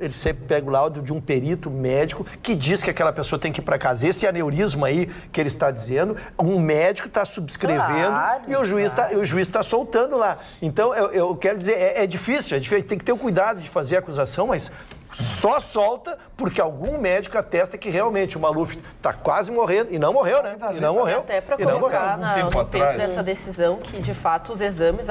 de um perito médico que diz que aquela pessoa tem que ir para casa. Esse aneurisma aí que ele está dizendo, um médico está subscrevendo e o juiz está soltando lá. Então, eu quero dizer, é difícil, tem que ter o cuidado de fazer a acusação, mas só solta porque algum médico atesta que realmente o Maluf está quase morrendo, e não morreu, né? E não morreu. Até para colocar no peso dessa decisão que, de fato, os exames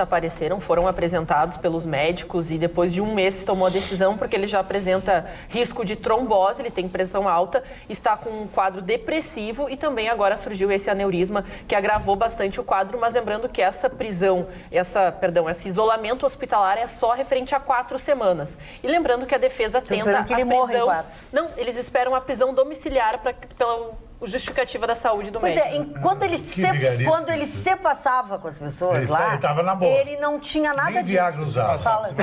foram apresentados pelos médicos e depois de um mês se tomou a decisão porque ele já apresenta risco de trombose, ele tem pressão alta, está com um quadro depressivo e também agora surgiu esse aneurisma que agravou bastante o quadro, mas lembrando que esse isolamento hospitalar é só referente a 4 semanas. E lembrando que a defesa tenta que ele morra em 4. Não, eles esperam a prisão domiciliar pela justificativa da saúde do médico. Pois é, quando ele se passava com as pessoas lá, ele tava na boa. Ele não tinha nada disso. Viagra usava.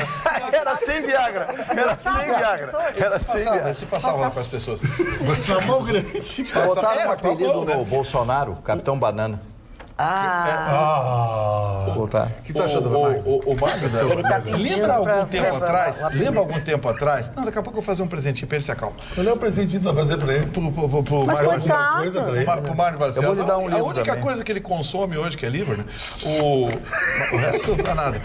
Era sem Viagra. Se passava lá com as pessoas. Você é mão grande. Botaram um apelido no Bolsonaro, Capitão Banana. O que tá achando do o Magda, lembra algum tempo atrás? Não, daqui a pouco eu vou fazer um presentinho pra ele, se acalma. Qual é o presentinho que tu vai fazer pra ele? Mas coitado. Pro Mário Barcelos. Eu vou lhe dar um livro A única também. coisa que ele consome hoje, que é livro, né? O resto não dá nada.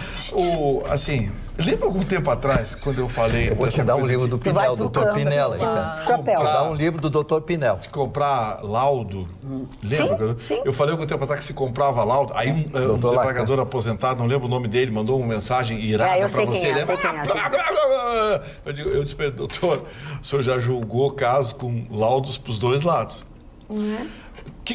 Assim, lembra algum tempo atrás, quando eu falei... Eu vou te dar um livro do Pinel, do Dr. Pinel. Vou dar um livro do Dr. Pinel. De comprar laudo. Lembra? Sim. Eu falei algum tempo atrás que se comprava laudo. Aí um desembargador aposentado, não lembro o nome dele, mandou uma mensagem irada pra você. Eu disse para ele, doutor, o senhor já julgou caso com laudos pros dois lados.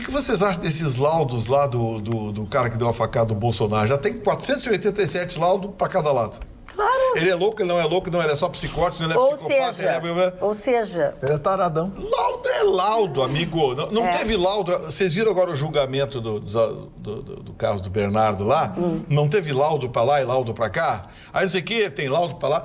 que vocês acham desses laudos lá do cara que deu a facada do Bolsonaro? Já tem 487 laudos para cada lado. Claro. Ele é louco, ele não é louco, não, ele é só psicótico, ele é psicopata. Ou seja... Ele é taradão. Laudo é laudo, amigo. Não teve laudo. Vocês viram agora o julgamento do caso do Bernardo lá? Não teve laudo para lá e laudo para cá? Aí não sei o que, tem laudo para lá.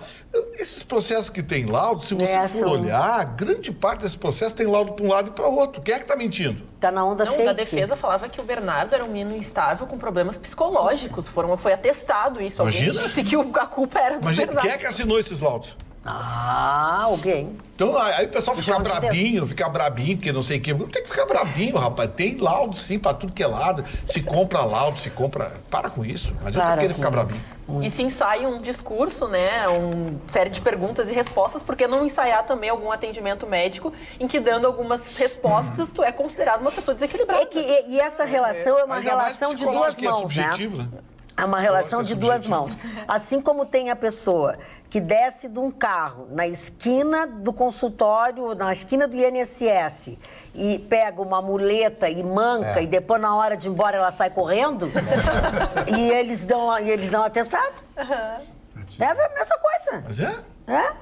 Esses processos que tem laudo, se você for olhar, grande parte desse processo tem laudo para um lado e para o outro. Quem é que está mentindo? Tá na onda fake. A defesa falava que o Bernardo era um menino instável com problemas psicológicos. Foi atestado isso. Imagina. Alguém disse que a culpa era do Bernardo. Quem é que assinou esses laudos? Alguém. Então, aí o pessoal fica brabinho, porque não sei o quê. Não tem que ficar brabinho, rapaz. Tem laudo, sim, pra tudo que é lado. Se compra laudo, se compra... Para com isso. Não adianta querer ficar brabinho. E se ensaia um discurso, né? Uma série de perguntas e respostas, por que não ensaiar também algum atendimento médico em que, dando algumas respostas, tu é considerado uma pessoa desequilibrada. E essa relação é uma relação de duas mãos, né? É uma relação de duas mãos. Assim como tem a pessoa que desce de um carro na esquina do consultório, na esquina do INSS, e pega uma muleta e manca, e depois, na hora de ir embora, ela sai correndo, e eles dão atestado. É a mesma coisa. Mas é?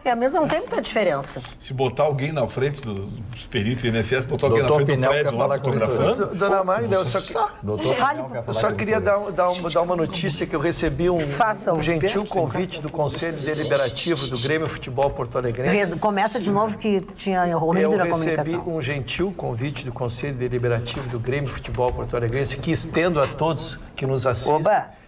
É a mesma, não tem muita diferença. Se botar alguém na frente dos peritos do INSS, botar alguém na frente do prédio lá fotografando... Dona Magda, eu só queria dar uma notícia que eu recebi um gentil convite do Conselho Deliberativo do Grêmio Futebol Porto Alegrense. Começa de novo que tinha ruído na comunicação. Eu recebi um gentil convite do Conselho Deliberativo do Grêmio Futebol Porto Alegrense, que estendo a todos que nos assistem,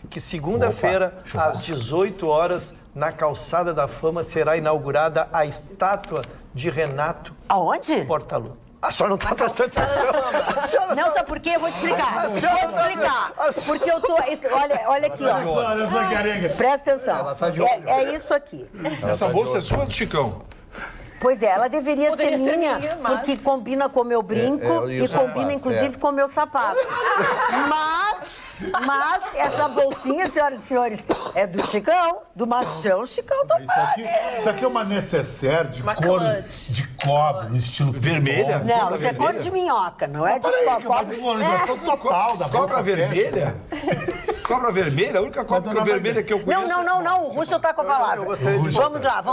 que segunda-feira, às 18 horas, na Calçada da Fama, será inaugurada a estátua de Renato. Aonde? Portaluppi. A senhora não está prestando atenção. Não, sabe por quê? Eu vou te explicar. Porque eu tô... Olha aqui, ó. Presta atenção. É isso aqui. Essa bolsa é sua do Chicão? Pois é, ela deveria ser minha, porque combina com o meu brinco e combina, inclusive, com o meu sapato. Mas essa bolsinha, senhoras e senhores, é do Chicão, do machão Chicão Topari. Isso aqui é uma necessaire de cobre, no estilo vermelha? Não, isso é cor de minhoca, não é de cobre. Uma desvalorização total da cobra vermelha? Cobra vermelha? A única cobra vermelha que eu conheço... Não, o Ruschel tá com a palavra. Vamos lá.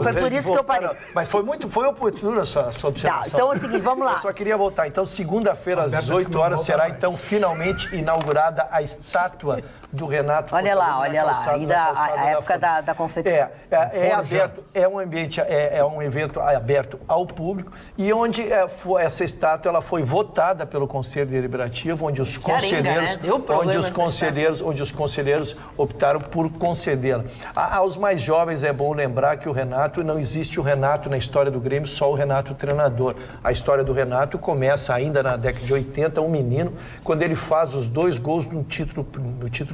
Foi por isso que eu parei. Mas foi oportuna a sua observação. Tá, então é o seguinte, vamos lá. Eu só queria voltar. Então, segunda-feira, às 18 horas, será, então, finalmente inaugurada a estátua do Renato. Olha lá, ainda a época da confecção. É aberto, é um evento aberto ao público e onde essa estátua ela foi votada pelo Conselho Deliberativo, onde os conselheiros optaram por concedê-la. Aos mais jovens é bom lembrar que o Renato, não existe o Renato na história do Grêmio, só o Renato treinador. A história do Renato começa ainda na década de 80, um menino, quando ele faz os 2 gols no título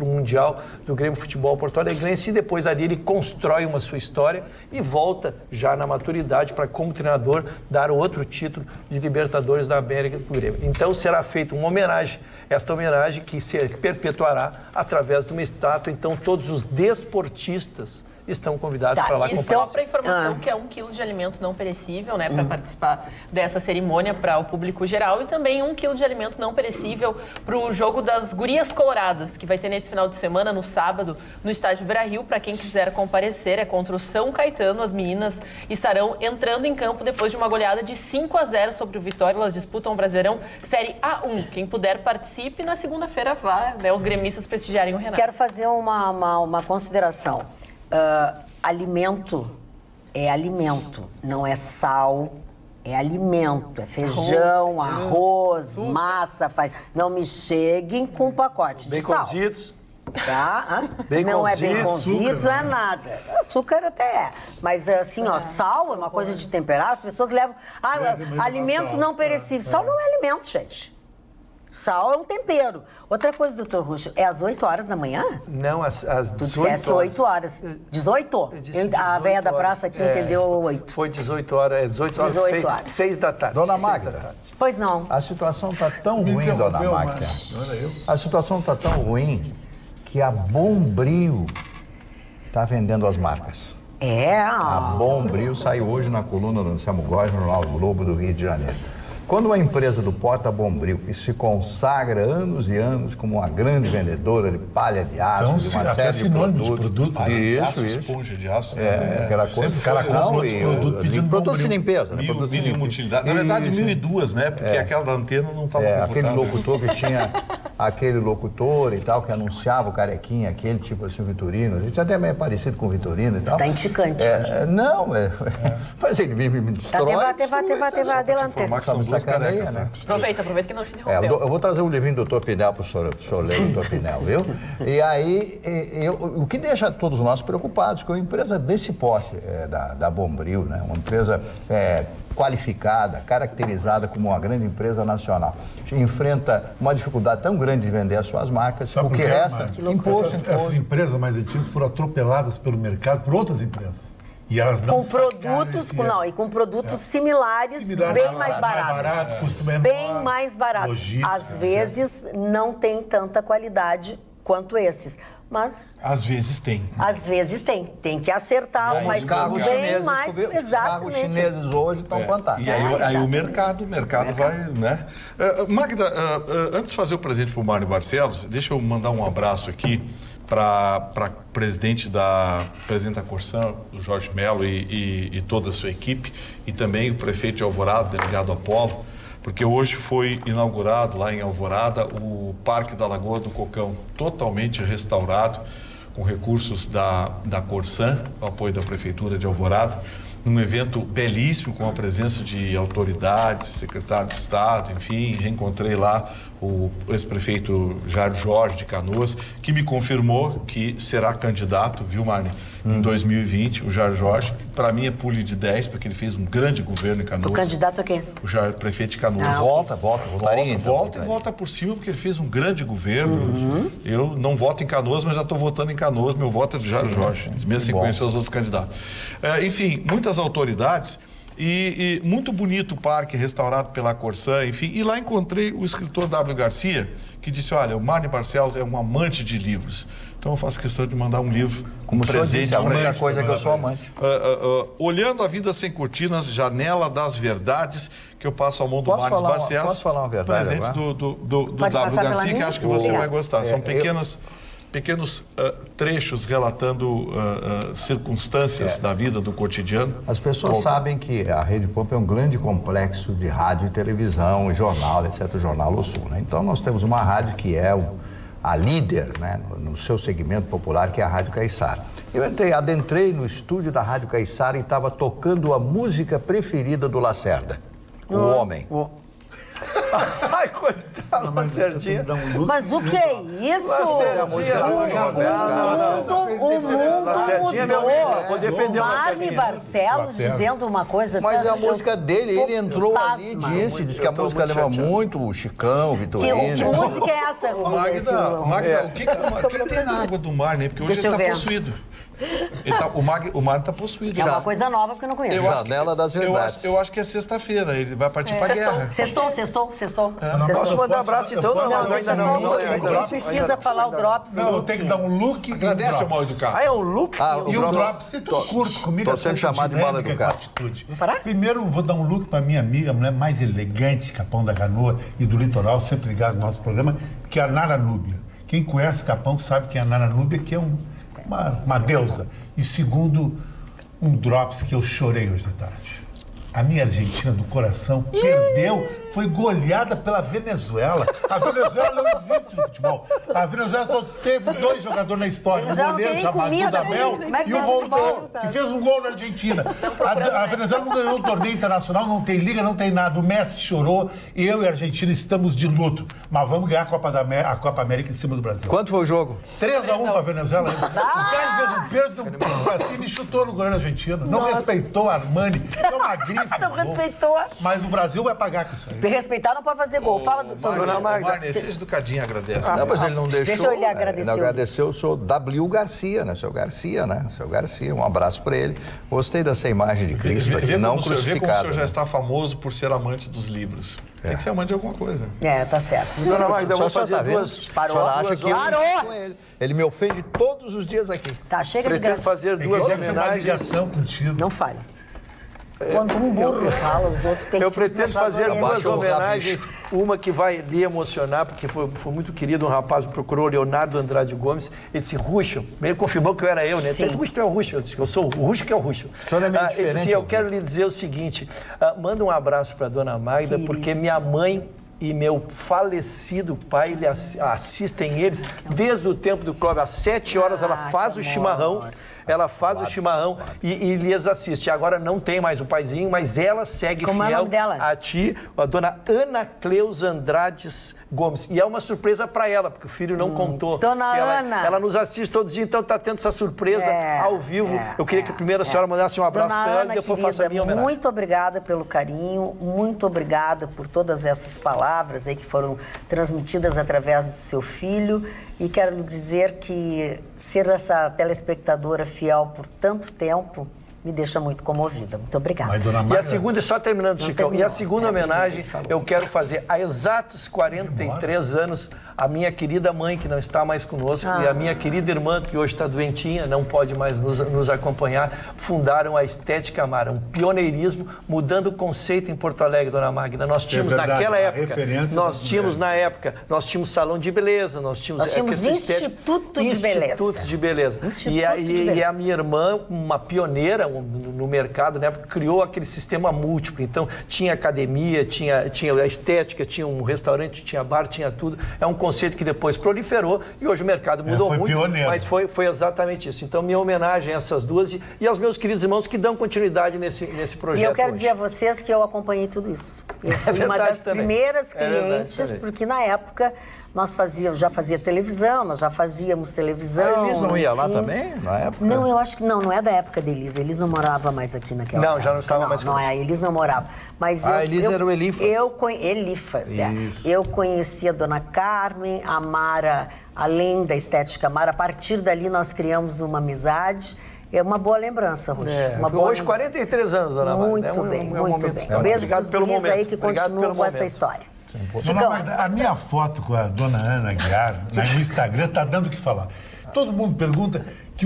mundial do Grêmio Futebol Porto Alegrense, e depois ali ele constrói uma sua história e volta já na maturidade para, como treinador, dar outro título de Libertadores da América do Grêmio. Então será feita uma homenagem, esta homenagem que se perpetuará através de uma estátua. Então todos os desportistas estão convidados para lá comparecer. Só para informação que é 1 quilo de alimento não perecível, né, para participar dessa cerimônia para o público geral, e também 1 quilo de alimento não perecível para o jogo das Gurias Coloradas, que vai ter nesse final de semana, no sábado, no estádio Beira-Rio. Para quem quiser comparecer, é contra o São Caetano. As meninas estarão entrando em campo depois de uma goleada de 5-0 sobre o Vitória. Elas disputam o Brasileirão Série A1. Quem puder, participe. Na segunda-feira, vá, né, os gremistas prestigiarem o Renato. Quero fazer uma consideração. Alimento é alimento, não é sal, é alimento, é feijão, arroz, massa, farinha. Não me cheguem com um pacote de sal. Tá? Não é baconzitos, não é nada. Açúcar até é. Mas assim, ó, sal é uma coisa de temperar, as pessoas levam... alimentos não perecíveis. Sal não é alimento, gente. Sal é um tempero. Outra coisa, doutor Ruschel, é às 8 horas da manhã? Não, às 18 Tu dissesse 8 horas. 18? A velha da praça aqui entendeu 8. Foi 18 horas, 18 horas, 6 da tarde. Dona Magda. Pois não. A situação está tão ruim, dona Magda. A situação está tão ruim que a Bombril está vendendo as marcas. A Bombril saiu hoje na coluna do Anselmo Góes, no jornal Globo do Rio de Janeiro. Quando uma empresa do Porta Bombril, que se consagra anos e anos como uma grande vendedora de palha de aço, Então, de uma até série de sinônimo produtos. de produto. Isso. Esponja de aço. Aquela coisa. Os caras compram outros e, produtos pedindo produtos de Bombril. limpeza, né? Produtos de limpeza. Utilidade. Na verdade, 1002, né? Porque aquela da antena não estava Aquele locutor que tinha aquele locutor e tal, que anunciava o carequinha, aquele tipo assim, o Vitorino. A gente até é meio parecido com o Vitorino e tal. Está indicante. Mas ele me destrói. Te va adelante. Que são duas carecas, né? Aproveita que não te interrompeu. Eu vou trazer um livrinho do Dr. Pinel para o senhor ler, Dr. Pinel, viu? E aí, o que deixa todos nós preocupados, que uma empresa desse porte da Bombril, né? Uma empresa qualificada, caracterizada como uma grande empresa nacional, enfrenta uma dificuldade tão grande de vender as suas marcas, Sabe o que por quê, resta, Mário? imposto. Essas empresas mais antigas foram atropeladas pelo mercado por outras empresas. E elas não Com produtos, com produtos similares, bem mais baratos. Custo menor, bem mais baratos. logística, Às vezes não tem tanta qualidade quanto esses. Mas Às vezes tem. às vezes tem. Tem que acertar, mas Os carros bem chineses, mais. os carros Exatamente. chineses hoje estão fantásticos. E aí o mercado vai, né? Magda, antes de fazer o presente para o Mário Barcelos, deixa eu mandar um abraço aqui para presidente da Corsã, o Jorge Melo e toda a sua equipe, e também o prefeito de Alvorada, delegado Apolo, porque hoje foi inaugurado lá em Alvorada o Parque da Lagoa do Cocão, totalmente restaurado, com recursos da Corsã, o apoio da Prefeitura de Alvorada, num evento belíssimo, com a presença de autoridades, secretário de Estado, enfim, reencontrei lá o ex-prefeito Jair Jorge de Canoas, que me confirmou que será candidato, viu, Marne, em 2020, o Jair Jorge. Para mim é pule de 10, porque ele fez um grande governo em Canoas. O candidato a quê? O Jair, prefeito de Canoas. Volta Volta por cima, porque ele fez um grande governo. Eu não voto em Canoas, mas já estou votando em Canoas. Meu voto é do Jair Jorge, mesmo sem conhecer os outros candidatos. Enfim, muitas autoridades. E muito bonito o parque restaurado pela Corsã, enfim. E lá encontrei o escritor W. Garcia, que disse, olha, o Mário Barcelos é um amante de livros. Então eu faço questão de mandar um livro Como o senhor presente disse, a para única ele. coisa que eu sou amante. Olhando a Vida Sem Cortinas, Janela das Verdades, que eu passo ao mão do Mário Barcelos. Posso falar uma verdade presente agora? do Pode W. passar pela Garcia, que minha? acho que você Obrigada. vai gostar. São pequenos trechos relatando circunstâncias da vida, do cotidiano. As pessoas sabem que a Rede Pampa é um grande complexo de rádio e televisão, e jornal, etc., Jornal ao Sul, né? Então nós temos uma rádio que é a líder, né, no seu segmento popular, que é a Rádio Caiçara. Eu adentrei no estúdio da Rádio Caiçara e estava tocando a música preferida do Lacerda, O Homem. Ai, coitado, Lacerdinha. Mas o que é isso? A música da O mundo Lacerdinha, meu amigo, eu vou defender o Mário Lacerdinha. Barcelos dizendo uma coisa... Mas a eu música dele, ele entrou ali e pasma. disse que a Eu tô música muito lembra chateado. muito o Chicão, o Que Vitorino. música é essa? Magda, o que tem na água do mar, né? Porque hoje Deixa ele eu está ver. possuído. O mar está possuído. É uma coisa nova que eu não conheço. Janela das Verdades. Eu acho que é sexta-feira, ele vai partir para a guerra. Sextou. Posso mandar um abraço então? Não, deixa só um pouquinho, ainda ele não. precisa falar o Drops. Não, eu tenho que dar um look Agradece e ao mal educado. Ah, é um look? E o drop, você tudo curto comigo. tô sendo essa chamado de mal dinâmica educado. com atitude. parar? Primeiro, vou dar um look para minha amiga, a mulher mais elegante, Capão da Canoa e do litoral, sempre ligado no nosso programa, que é a Nara Núbia. Quem conhece Capão sabe que é a Nara Núbia, que é uma deusa. E segundo, um drops que eu chorei hoje à tarde. A minha Argentina do coração perdeu, foi goleada pela Venezuela. A Venezuela não existe no futebol. A Venezuela só teve 2 jogadores na história. Um Venezuela não goleiro tem chamado comida, Dudamel como é que e o tem futebol? Rondô, que fez um gol na Argentina. A Venezuela não ganhou um torneio internacional, não tem liga, não tem nada. O Messi chorou, eu e a Argentina estamos de luto. Mas vamos ganhar a Copa América em cima do Brasil. Quanto foi o jogo? 3-1 para a Venezuela. O cara fez um pênalti, deu um pico assim e chutou no goleiro argentino. Não respeitou a Armani. É uma grife. Não respeitou. Mas o Brasil vai pagar com isso aí. Respeitar não pode fazer gol. Fala do Marne, seja educadinho, agradece. Não, mas ele não deixou. Deixa ele agradecer. Ele agradeceu o senhor W. Garcia, né? Seu Garcia, né? Seu Garcia, um abraço para ele. Gostei dessa imagem de Cristo aqui, não Vê como o crucificado. senhor já né? está famoso por ser amante dos livros. Tem que ser amante de alguma coisa. Tá certo. Dona Magda, eu vou Só fazer tá vendo? duas... A senhora acha que eu Parou! mexo com ele. Ele me ofende todos os dias aqui. Tá, chega de Pretendo graça. fazer duas Tem uma homenagens. ligação contigo. Não fale. Quando um burro fala, os outros têm que... Eu pretendo fazer duas Abaixa o homenagens, uma que vai lhe emocionar, porque foi muito querido, um rapaz me procurou, Leonardo Andrade Gomes, ele disse, Ruxo, ele confirmou que eu era eu, né? Ele disse, tu é o Ruxo, eu disse, eu sou o Ruxo que é o Ruxo. O senhor é meio Ele disse, eu quero lhe dizer o seguinte, manda um abraço para a dona Magda, porque minha mãe e meu falecido pai, ele assistem eles desde o tempo do Clóvis. Às 7 horas ela faz o chimarrão. Ela faz o chimarrão e lhes assiste. Agora não tem mais o paizinho, mas ela segue Como é o fiel nome dela? a ti, a dona Ana Cleusa Andrades Gomes. E é uma surpresa para ela, porque o filho não contou. Dona Ana. Ela nos assiste todos os dias, então está tendo essa surpresa ao vivo. Eu queria que primeiro a senhora mandasse um abraço para ela e depois faça a minha homenagem. Muito obrigada pelo carinho, muito obrigada por todas essas palavras aí que foram transmitidas através do seu filho. E quero lhe dizer que ser essa telespectadora fiel por tanto tempo me deixa muito comovida. Muito obrigada. Mas, dona Magda... E a segunda, só terminando, Chicão, e a segunda homenagem eu quero fazer há exatos 43 anos a minha querida mãe, que não está mais conosco, e a minha querida irmã, que hoje está doentinha, não pode mais nos acompanhar, fundaram a Estética Amara, um pioneirismo, mudando o conceito em Porto Alegre, dona Magda. Nós tínhamos naquela época, nós tínhamos salão de beleza, nós tínhamos Instituto de Beleza. E a minha irmã, uma pioneira no mercado, né, criou aquele sistema múltiplo. Então, tinha academia, tinha a estética, tinha um restaurante, tinha bar, tinha tudo. É um conceito que depois proliferou e hoje o mercado mudou muito, pioneiro. Mas foi exatamente isso. Então, minha homenagem a essas duas e aos meus queridos irmãos que dão continuidade nesse projeto. E eu quero dizer a vocês que eu acompanhei tudo isso. Eu fui uma das primeiras clientes, porque na época já fazia televisão, nós já fazíamos televisão. A Elis não ia lá também, na época? Não, eu acho que não é da época da Elis. A Elis não morava mais aqui naquela época. Não, já não estava mais. Não, a Elis não morava. Mas a Elis era o Elifas. Elifas, Eu conheci a dona Carmen, a Mara, além da Estética Amara. A partir dali nós criamos uma amizade. É uma boa lembrança, Ruxo. Hoje, 43 anos, dona Mara. Muito bem. Um beijo para os guris aí que continuam com essa história. Dona Magda, a minha foto com a dona Ana Aguiar no Instagram está dando o que falar. Todo mundo pergunta que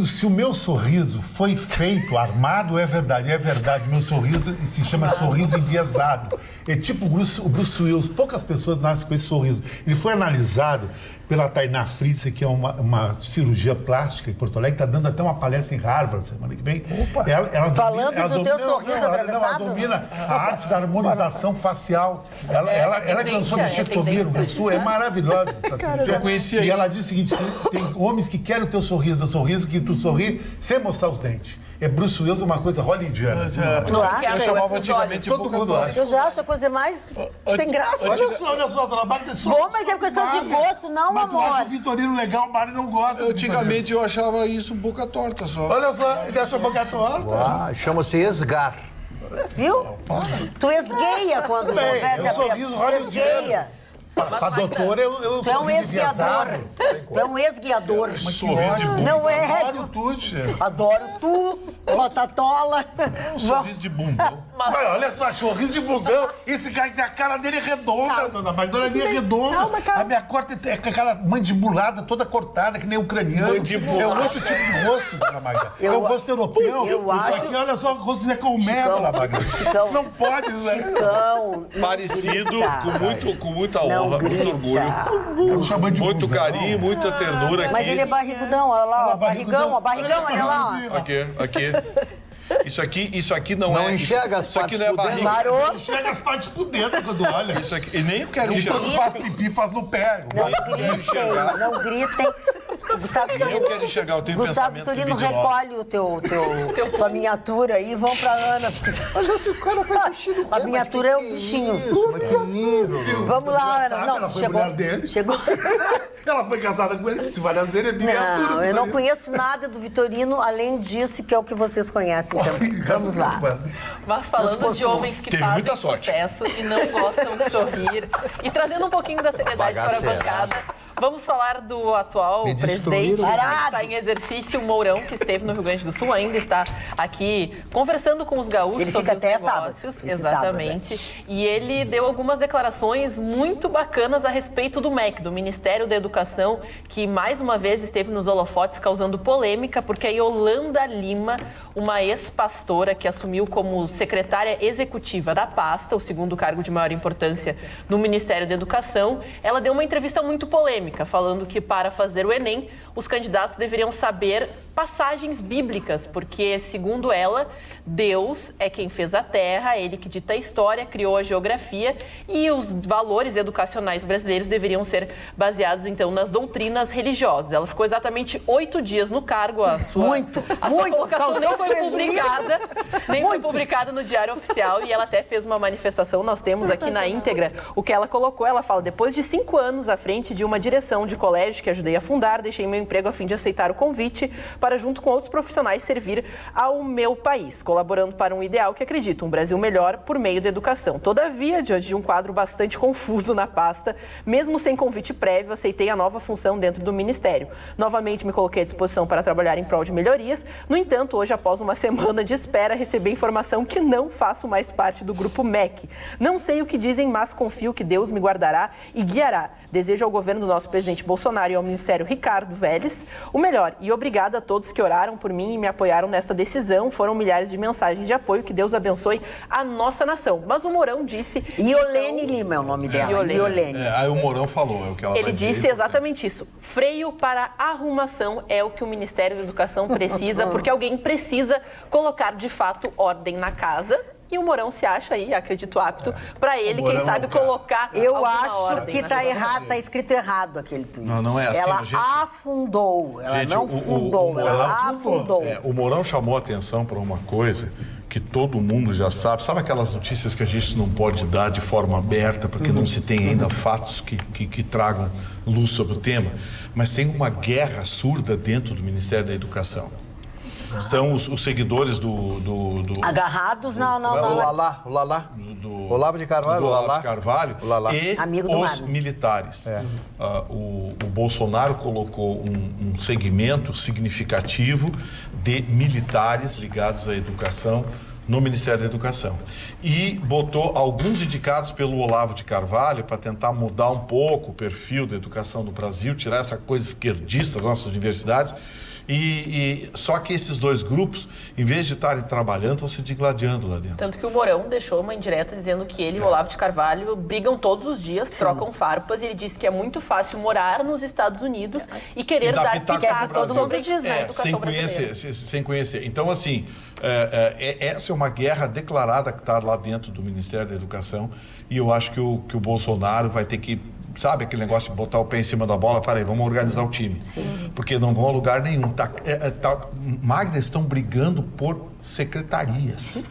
se o meu sorriso foi feito, armado, é verdade. É verdade, meu sorriso se chama sorriso enviesado. É tipo o Bruce Willis, poucas pessoas nascem com esse sorriso. Ele foi analisado pela Tainá Fritz, que é uma cirurgia plástica em Porto Alegre, está dando até uma palestra em Harvard semana que vem. Ela falando do teu sorriso atravessado? Ela domina a arte da harmonização facial. Ela que lançou bichectomia no Sul, é maravilhosa essa cirurgia. Eu conhecia isso. E ela diz o seguinte, tem homens que querem o teu sorriso, o sorriso que tu sorri sem mostrar os dentes. É Bruce Willis, uma coisa hollywoodiana. Eu chamava antigamente todo mundo acha. Eu já acho a coisa mais sem graça. Olha só, dona Magda. Bom, mas é questão de gosto, não, mas amor. Mas tu acha o Vitorino legal, o Mário não gosta. Antigamente eu achava isso boca torta só. Olha só, ele acha boca torta. Chama-se esgar. Viu? Tu esgueia quando converte a sorriso hollywoodiano. A doutora, eu tu é um esguiador. Tu é um esguiador. Não é? Adoro tu, chefe. Adoro tu, batatola. Um sorriso de bundão. Olha só, sorriso de bundão. Esse cara, a cara dele é redonda, dona Magda. A minha é redonda. A minha corta é com aquela mandibulada toda cortada, que nem ucraniano. É um outro tipo de rosto, dona Magda. É um rosto europeu. Eu acho. Aqui, olha só, o rosto de Colmé, dona Magda. Não pode, né? Parecido, com muita honra. Muito orgulho, muito carinho, muita ternura aqui. Mas ele é barrigudão, olha lá, barrigão, olha lá. Aqui. Isso aqui não é. Não enxerga as partes por dentro. Não enxerga as partes por dentro quando olha. Isso aqui. E nem eu quero enxergar. Quando faz pipi, faz no pé. Não gritem. Gustavo eu quero enxergar, eu tenho Gustavo pensamento Vitorino, recolhe tua miniatura e vão pra Ana. Mas esse cara faz xixi no pé. A miniatura é o bichinho. Vamos lá, Ana. Não, ela foi mulher dele. Chegou. Ela foi casada com ele, disse várias vezes, é miniatura. Não, eu não conheço nada do Vitorino, além disso, que é o que vocês conhecem também. Vamos lá. Mas falando de homens que fazem sucesso e não gostam de sorrir, e trazendo um pouquinho da seriedade para a bancada, Vamos falar do atual presidente que está em exercício, Mourão, que esteve no Rio Grande do Sul, ainda está aqui conversando com os gaúchos ele sobre fica os até negócios. Sábado, exatamente. Sábado, E ele deu algumas declarações muito bacanas a respeito do MEC, do Ministério da Educação, que mais uma vez esteve nos holofotes causando polêmica, porque a Yolanda Lima, uma ex-pastora que assumiu como secretária executiva da pasta, o segundo cargo de maior importância no Ministério da Educação, ela deu uma entrevista muito polêmica, falando que para fazer o Enem, os candidatos deveriam saber passagens bíblicas, porque, segundo ela, Deus é quem fez a terra, ele que dita a história, criou a geografia e os valores educacionais brasileiros deveriam ser baseados, então, nas doutrinas religiosas. Ela ficou exatamente 8 dias no cargo, a sua colocação nem foi publicada no Diário Oficial e ela até fez uma manifestação, nós temos aqui na íntegra o que ela colocou. Ela fala: depois de 5 anos à frente de uma direção de colégio que ajudei a fundar, deixei meu emprego a fim de aceitar o convite para, junto com outros profissionais, servir ao meu país, colaborando para um ideal que acredito, um Brasil melhor por meio da educação. Todavia, diante de um quadro bastante confuso na pasta, mesmo sem convite prévio, aceitei a nova função dentro do Ministério. Novamente me coloquei à disposição para trabalhar em prol de melhorias. No entanto, hoje, após uma semana de espera, recebi a informação que não faço mais parte do grupo MEC. Não sei o que dizem, mas confio que Deus me guardará e guiará. Desejo ao governo do nosso presidente Bolsonaro e ao Ministério Ricardo Vélez o melhor. E obrigada a todos que oraram por mim e me apoiaram nessa decisão. Foram milhares de mensagens de apoio. Que Deus abençoe a nossa nação. Mas o Mourão disse... Iolene Lima é o nome dela. Iolene. Aí o Mourão falou, é o que ela Ele disse exatamente isso. Freio para arrumação é o que o Ministério da Educação precisa, porque alguém precisa colocar, de fato, ordem na casa. E o Mourão se acha aí, acredito, apto para ele, quem sabe, colocar eu acho que está errado, está escrito errado aquele tweet. Não é assim, ela gente, afundou, ela gente, não fundou, ela afundou. O Mourão chamou a atenção para uma coisa que todo mundo já sabe. Sabe aquelas notícias que a gente não pode dar de forma aberta, porque não se tem ainda fatos que tragam luz sobre o tema? Mas tem uma guerra surda dentro do Ministério da Educação. São os seguidores do agarrados, o Lalá. Olavo de Carvalho, e os militares. O Bolsonaro colocou um segmento significativo de militares ligados à educação no Ministério da Educação. E botou alguns indicados pelo Olavo de Carvalho para tentar mudar um pouco o perfil da educação no Brasil, tirar essa coisa esquerdista das nossas universidades. Só que esses dois grupos, em vez de estarem trabalhando, estão se digladiando lá dentro. Tanto que o Mourão deixou uma indireta dizendo que ele e o Olavo de Carvalho brigam todos os dias, trocam farpas. E ele disse que é muito fácil morar nos Estados Unidos e querer dar pitaco todo mundo diz na educação brasileira. Sem conhecer. Então, assim, essa é uma guerra declarada que está lá dentro do Ministério da Educação. E eu acho que o Bolsonaro vai ter que... Sabe aquele negócio de botar o pé em cima da bola? Peraí, vamos organizar o time. Sim. Porque não vão a lugar nenhum. Magda, estão brigando por secretarias.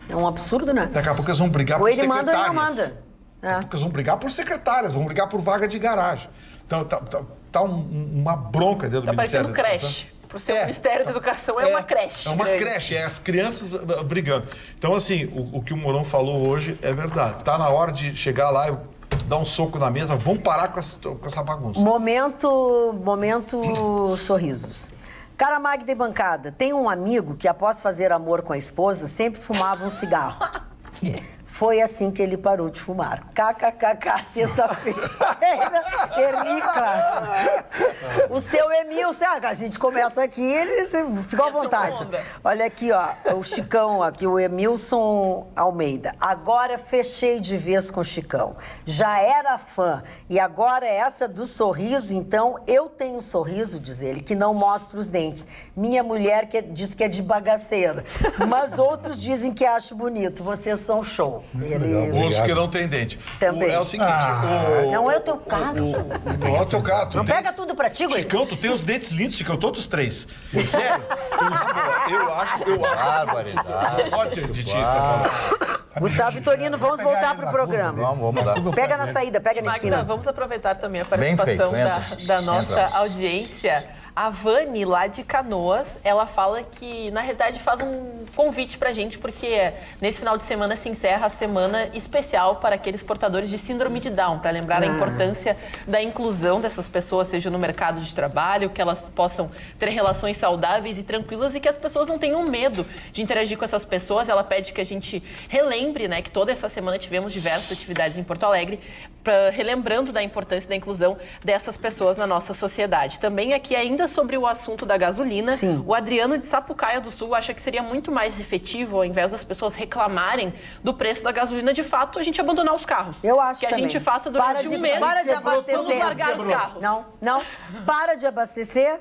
É um absurdo, né? Daqui a pouco eles vão brigar por secretárias. Ou ele manda ou não manda. Daqui a pouco eles vão brigar por secretárias, vão brigar por vaga de garagem. Então, tá uma bronca dentro do Ministério da Educação. Creche. Para o seu Ministério da Educação é uma creche. É uma creche, é as crianças brigando. Então, assim, o que o Mourão falou hoje é verdade. Está na hora de chegar lá e dar um soco na mesa, vamos parar com essa bagunça. Momento sorrisos. Cara Magda e bancada, tem um amigo que após fazer amor com a esposa, sempre fumava um cigarro. Foi assim que ele parou de fumar. KKKK, sexta-feira. Erli clássico. O seu Emilson, a gente começa aqui, ele ficou à vontade. Olha aqui, ó, o Chicão aqui, o Emilson Almeida. Agora fechei de vez com o Chicão. Já era fã. E agora essa do sorriso, então, eu tenho um sorriso, diz ele, que não mostra os dentes. Minha mulher diz que é de bagaceira. Mas outros dizem que acho bonito. Vocês são show. Outros que não tem dente. Também. É o seguinte... Não é o teu caso. Não é o teu caso. Não pega tudo pra ti, Gui. Chicão, tu tem os dentes lindos, Chicão, todos três. Sério? Eu acho... Barbaridade. Pode ser dentista falando. Gustavo Vitorino, vamos voltar pro programa. Vamos lá. Pega na saída, pega na esquina. Magda, vamos aproveitar também a participação da nossa audiência. A Vani, lá de Canoas, ela fala que, na realidade, faz um convite pra gente, porque nesse final de semana se encerra a semana especial para aqueles portadores de síndrome de Down, para lembrar a importância da inclusão dessas pessoas, seja no mercado de trabalho, que elas possam ter relações saudáveis e tranquilas e que as pessoas não tenham medo de interagir com essas pessoas. Ela pede que a gente relembre, né, que toda essa semana tivemos diversas atividades em Porto Alegre, relembrando da importância da inclusão dessas pessoas na nossa sociedade. Também aqui, ainda sobre o assunto da gasolina, o Adriano de Sapucaia do Sul acha que seria muito mais efetivo, ao invés das pessoas reclamarem do preço da gasolina, de fato, a gente abandonar os carros. Eu acho que a também. gente faça durante um mês. Para de abastecer. Vamos largar os carros. Não. Para de abastecer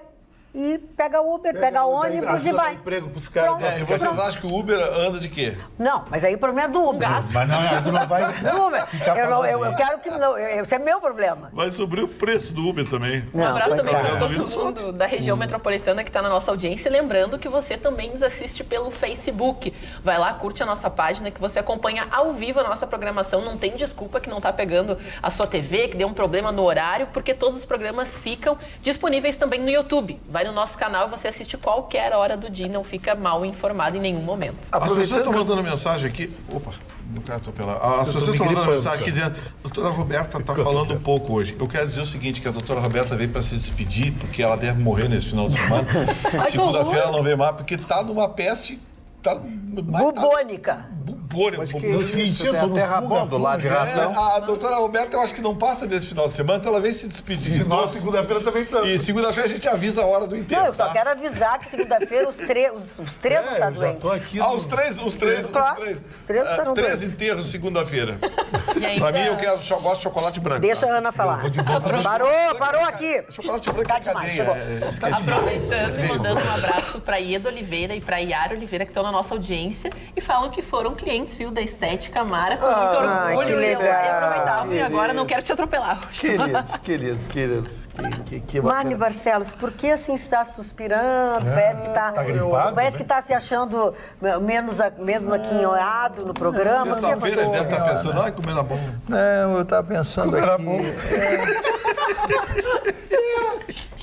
e pega Uber, pega ônibus e vai. Emprego pros caras. E vocês acham que o Uber anda de quê? Não, mas aí o problema é do Uber. Mas não vai Do Uber. Eu quero que... Não, esse é meu problema. Vai subir o preço do Uber também. Um abraço também para gasolina todo mundo da região metropolitana que está na nossa audiência. Lembrando que você também nos assiste pelo Facebook. Vai lá, curte a nossa página, que você acompanha ao vivo a nossa programação. Não tem desculpa que não está pegando a sua TV, que deu um problema no horário, porque todos os programas ficam disponíveis também no YouTube. Vai no nosso canal, você assiste qualquer hora do dia e não fica mal informado em nenhum momento. As pessoas estão mandando mensagem aqui. Opa, não quero atropelar. As pessoas estão mandando mensagem aqui dizendo: doutora Roberta está falando um pouco hoje. Eu quero dizer o seguinte: que a doutora Roberta veio para se despedir, porque ela deve morrer nesse final de semana. Segunda-feira ela não vem mais, porque está numa peste. Bubônica. Mas que isso, tem a terra bom do lado de Ratão. A doutora Roberta, eu acho que não passa desse final de semana, então ela vem se despedir. Nós, segunda-feira, também estamos. E segunda-feira a gente avisa a hora do enterro. Não, eu só quero avisar que segunda-feira os três vão estar doentes. Os três. Os três estarão três doentes. enterros segunda-feira. Pra mim, eu gosto de chocolate branco. Deixa a Ana falar. Parou aqui. Chocolate branco é cadeia. Aproveitando e mandando um abraço para Ieda Oliveira e para Yara Oliveira, que estão na nossa audiência e falam que foram clientes, viu, da Estética Amara, com muito orgulho. Que legal. E aproveitavam e agora não quero te atropelar. Queridos. Que Marne Barcelos, por que assim está suspirando? Parece que está gripado, parece que está se achando menos aquinhoado no programa. Sexta-feira ele deve estar pensando, ai, como era bom. Não, eu estava pensando Como era aqui. bom.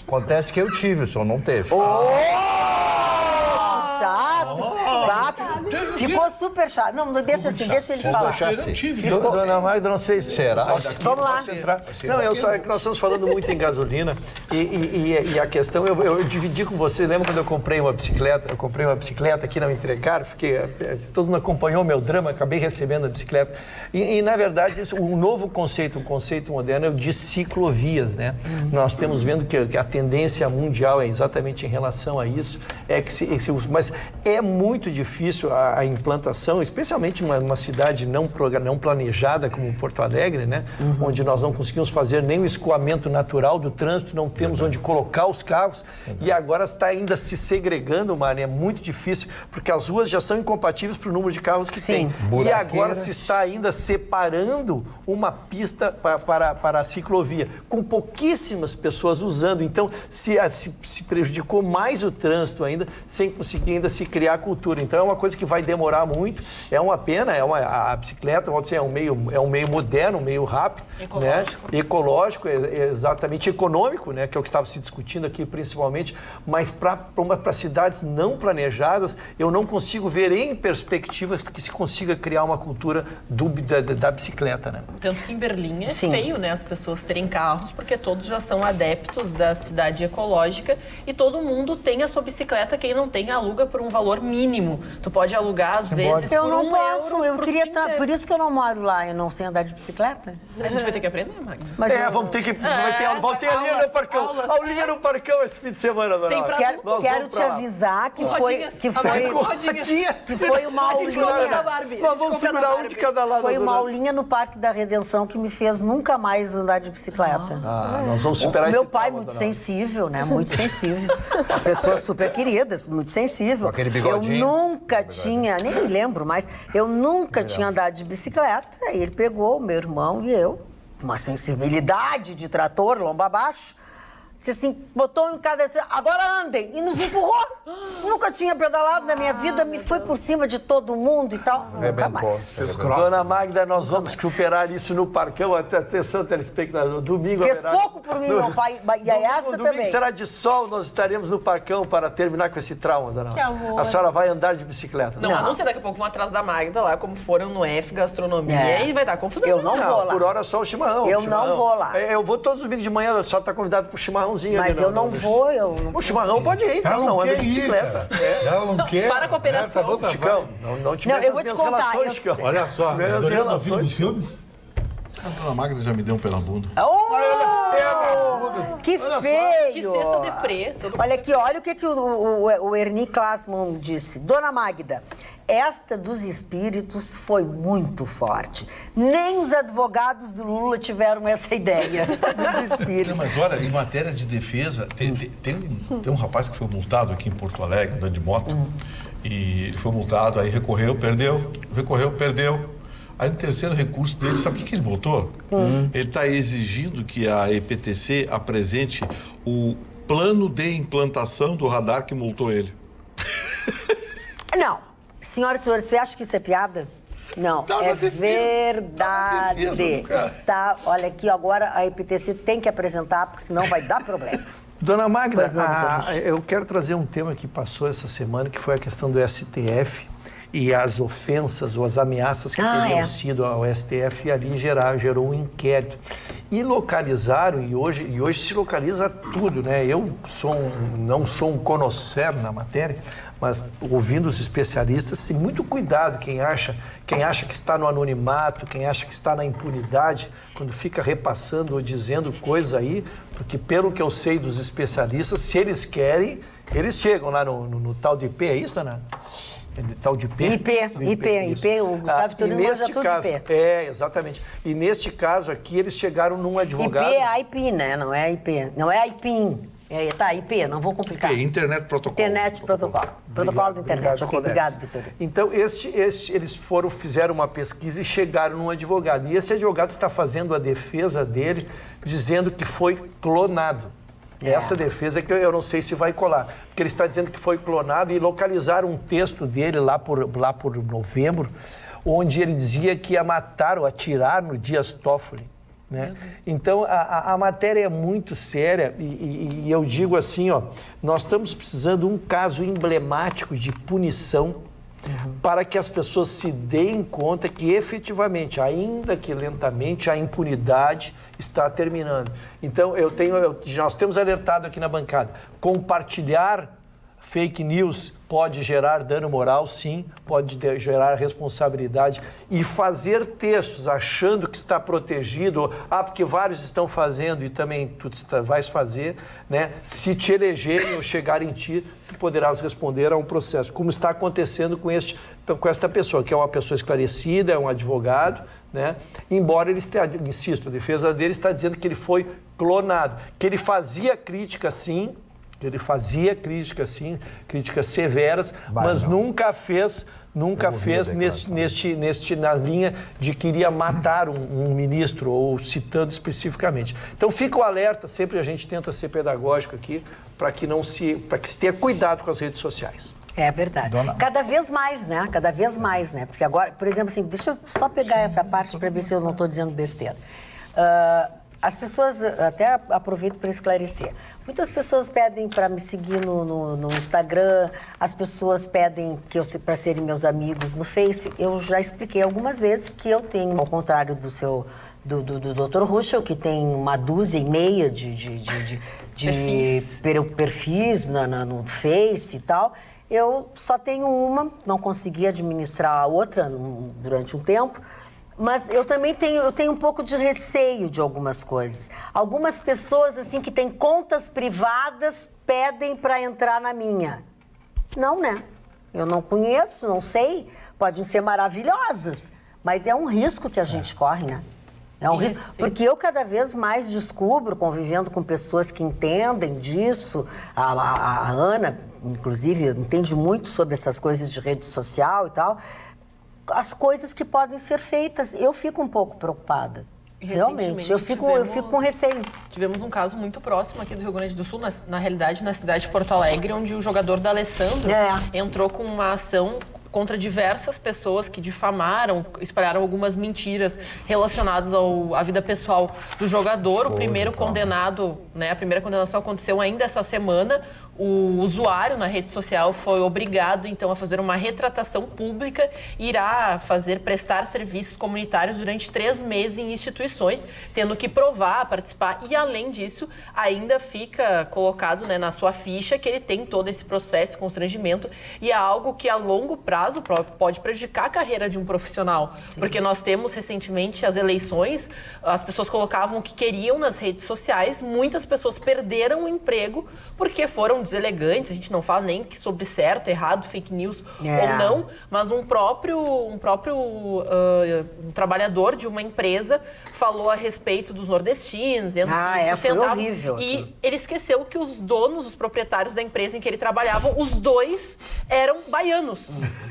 Acontece que eu tive, o senhor não teve. Chato. Ficou super chato. Não, deixa assim, deixa ele falar. Dona Magda, não sei se... Será? Vamos lá. Não, é que nós estamos falando muito em gasolina e a questão, eu dividi com você, lembra quando eu comprei uma bicicleta? Eu comprei uma bicicleta aqui, não entregaram, todo mundo acompanhou o meu drama, acabei recebendo a bicicleta. E na verdade, um novo conceito, um conceito moderno é o de ciclovias, né? Nós temos vendo que a tendência mundial é exatamente em relação a isso, mas é muito difícil a implantação, especialmente uma cidade não planejada como Porto Alegre, né? Onde nós não conseguimos fazer nem o escoamento natural do trânsito, não temos onde colocar os carros e agora está ainda se segregando, Mari, é muito difícil, porque as ruas já são incompatíveis para o número de carros que tem. E agora se está ainda separando uma pista para a ciclovia, com pouquíssimas pessoas usando, então se prejudicou mais o trânsito ainda, sem conseguir ainda se criar cultura. Então é uma coisa que vai demorar muito, é uma pena, a bicicleta, pode ser, é um meio moderno, um meio rápido, ecológico, né? Ecológico, exatamente, econômico, né? Que é o que estava se discutindo aqui principalmente, mas para cidades não planejadas, eu não consigo ver em perspectivas que se consiga criar uma cultura da bicicleta, né? Tanto que em Berlim é feio, né, as pessoas terem carros, porque todos já são adeptos da cidade ecológica e todo mundo tem a sua bicicleta, quem não tem aluga por um valor mínimo. Tu pode alugar às vezes eu por não €1 posso, eu pro queria fim inteiro. por isso que eu não moro lá, eu não sei andar de bicicleta. A gente vai ter que aprender, Magda. Mas Vamos ter que vão ter ali no parcão, aulinha no parcão esse fim de semana, dona Laura. Quero te avisar que foi uma aulinha. Nós vamos segurar um de cada lado. Foi uma aulinha no Parque da Redenção que me fez nunca mais andar de bicicleta. Nós vamos superar esse meu pai muito sensível, né? Muito sensível. Pessoas super queridas, muito sensível. Com aquele bigodinho. Eu nunca tinha, nem me lembro mais, eu nunca tinha andado de bicicleta. Aí ele pegou, meu irmão e eu, uma sensibilidade de trator, lomba abaixo, Você assim, botou em cada... Agora andem! E nos empurrou. Nunca tinha pedalado na minha vida, me foi por cima de todo mundo e tal. Nunca mais. Dona Magda, nós vamos superar isso no Parcão. Atenção, telespectador. Domingo... Fez pouco por mim, meu pai. E essa domingo também. Será de sol, nós estaremos no Parcão para terminar com esse trauma, dona Magda. Que amor. A senhora vai andar de bicicleta. Não, a não ser daqui a pouco vão atrás da Magda lá, como foram no F Gastronomia, e vai dar confusão. Eu não vou lá. Por hora só o chimarrão. Eu não vou lá. Eu vou todos os domingos de manhã, a senhora está convidada para o chimarrãozinho. Mas ali, eu não vou, eu não... O chimarrão pode ir, então, não anda de bicicleta. Ela não quer. Para a cooperação. Tá bom, Chicão, não te metas eu vou nas te contar, minhas relações, Chicão. Olha só, Minhas mas Doriana relações. viu os filmes? A dona Magda já me deu um pela bunda. Que Que feio! cesta deprê. Olha aqui, olha o que o Ernie Klassmann disse. Dona Magda, esta dos espíritos foi muito forte. Nem os advogados do Lula tiveram essa ideia dos espíritos. Mas olha, em matéria de defesa, tem um rapaz que foi multado aqui em Porto Alegre, andando de moto, e ele foi multado, aí recorreu, perdeu. Aí no terceiro recurso dele, sabe o que ele botou? Ele está exigindo que a EPTC apresente o plano de implantação do radar que multou ele. Não. Senhoras e senhores, você acha que isso é piada? Não, Tá na é defesa, verdade. tá na defesa do cara. Está, olha aqui, agora a EPTC tem que apresentar, porque senão vai dar problema. Dona Magda, Pois não, doutor. eu quero trazer um tema que passou essa semana, que foi a questão do STF e as ofensas ou as ameaças que teriam sido ao STF, e ali gerou um inquérito. E localizaram, e hoje se localiza tudo, né? Eu não sou um conhecedor na matéria, mas ouvindo os especialistas, tem muito cuidado quem acha que está no anonimato, quem acha que está na impunidade, quando fica repassando ou dizendo coisa aí, porque pelo que eu sei dos especialistas, se eles querem, eles chegam lá no tal de IP, é isso, Ana? Tal de IP, o Gustavo Vitorino manja tudo de IP. É, exatamente. E neste caso aqui, eles chegaram num advogado... IP é IP, né? Não é IP. Não é IPIN. Tá, IP, não vou complicar. Internet Protocol. Internet Protocol. Protocolo da internet. Ok, obrigado, Vitor. Então, eles fizeram uma pesquisa e chegaram num advogado. E esse advogado está fazendo a defesa dele, dizendo que foi clonado. Essa defesa é que eu não sei se vai colar. Porque ele está dizendo que foi clonado, e localizaram um texto dele lá por novembro, onde ele dizia que ia matar ou atirar no Dias Toffoli. Né? Então, a matéria é muito séria, e eu digo assim, ó, nós estamos precisando de um caso emblemático de punição para que as pessoas se deem conta que efetivamente, ainda que lentamente, a impunidade está terminando. Então, nós temos alertado aqui na bancada, compartilhar fake news pode gerar dano moral, sim, pode gerar responsabilidade, e fazer textos achando que está protegido, porque vários estão fazendo e também tu vais fazer, né? Se te elegerem ou chegarem em ti, tu poderás responder a um processo, como está acontecendo com esta pessoa, que é uma pessoa esclarecida, é um advogado, né? Embora ele esteja, insisto, a defesa dele está dizendo que ele foi clonado, que ele fazia crítica, sim, críticas severas, mas nunca fez na linha de que iria matar um ministro, ou citando especificamente. Então fica o alerta, sempre a gente tenta ser pedagógico aqui, para que se tenha cuidado com as redes sociais. É verdade. Cada vez mais, né? Porque agora, por exemplo, assim, deixa eu só pegar essa parte para ver se eu não estou dizendo besteira. As pessoas, até aproveito para esclarecer, muitas pessoas pedem para me seguir no Instagram, as pessoas pedem para serem meus amigos no Face. Eu já expliquei algumas vezes que eu tenho, ao contrário do Dr. Ruschel, que tem 1,5 de perfis no Face e tal. Eu só tenho uma, não consegui administrar a outra durante um tempo. Mas eu também tenho um pouco de receio de algumas coisas. Algumas pessoas, assim, que têm contas privadas, pedem para entrar na minha. Não, né? Eu não conheço, não sei. Podem ser maravilhosas, mas é um risco que a gente corre, né? É um risco. Porque eu cada vez mais descubro, convivendo com pessoas que entendem disso, a Ana, inclusive, entende muito sobre essas coisas de rede social e tal, as coisas que podem ser feitas. Eu fico um pouco preocupada. Realmente, eu fico com receio. Tivemos um caso muito próximo aqui do Rio Grande do Sul, na realidade na cidade de Porto Alegre, onde o jogador D'Alessandro entrou com uma ação contra diversas pessoas que difamaram, espalharam algumas mentiras relacionadas à vida pessoal do jogador. O primeiro condenado, a primeira condenação aconteceu ainda essa semana. O usuário na rede social foi obrigado, então, a fazer uma retratação pública e irá prestar serviços comunitários durante 3 meses em instituições, tendo que provar, participar. E, além disso, ainda fica colocado na sua ficha que ele tem todo esse processo de constrangimento e é algo que, a longo prazo, pode prejudicar a carreira de um profissional. Sim. Porque nós temos, recentemente, as eleições, as pessoas colocavam o que queriam nas redes sociais, muitas pessoas perderam o emprego porque foram deselegantes, a gente não fala nem sobre certo, errado, fake news ou não, mas um trabalhador de uma empresa falou a respeito dos nordestinos. Foi horrível. E ele esqueceu que os donos, os proprietários da empresa em que ele trabalhava, os dois eram baianos.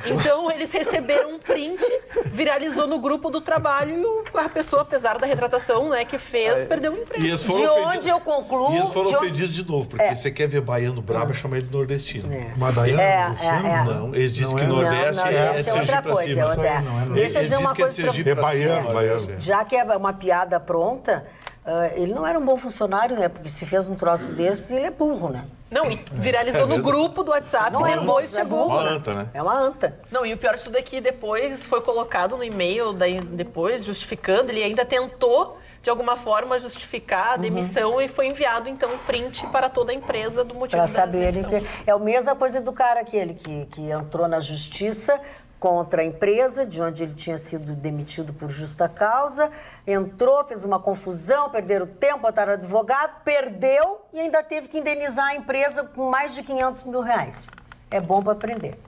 Então, eles receberam um print, viralizou no grupo do trabalho e a pessoa, apesar da retratação que fez, perdeu o emprego. De onde eu concluo... E eles foram ofendidos de novo, porque você quer ver baiano brabo, chama ele de nordestino. Mas baiano nordestino? Não, eles dizem que Nordeste é de Sergipe pra cima. Deixa eu dizer uma coisa pra você. É baiano. Já que é uma piada pronta, ele não era um bom funcionário, porque se fez um troço desse, ele é burro, né? Não, e viralizou no grupo do WhatsApp. Não é burro, é burro. Uma anta, né? É uma anta. Não, e o pior de tudo é que depois foi colocado no e-mail, depois justificando, ele ainda tentou, de alguma forma, justificar a demissão e foi enviado, então, um print para toda a empresa do motivo da demissão. Para saberem que é a mesma coisa do cara aquele que entrou na justiça contra a empresa, de onde ele tinha sido demitido por justa causa, entrou, fez uma confusão, perderam tempo, botaram advogado, perdeu e ainda teve que indenizar a empresa com mais de 500 mil reais. É bom para aprender.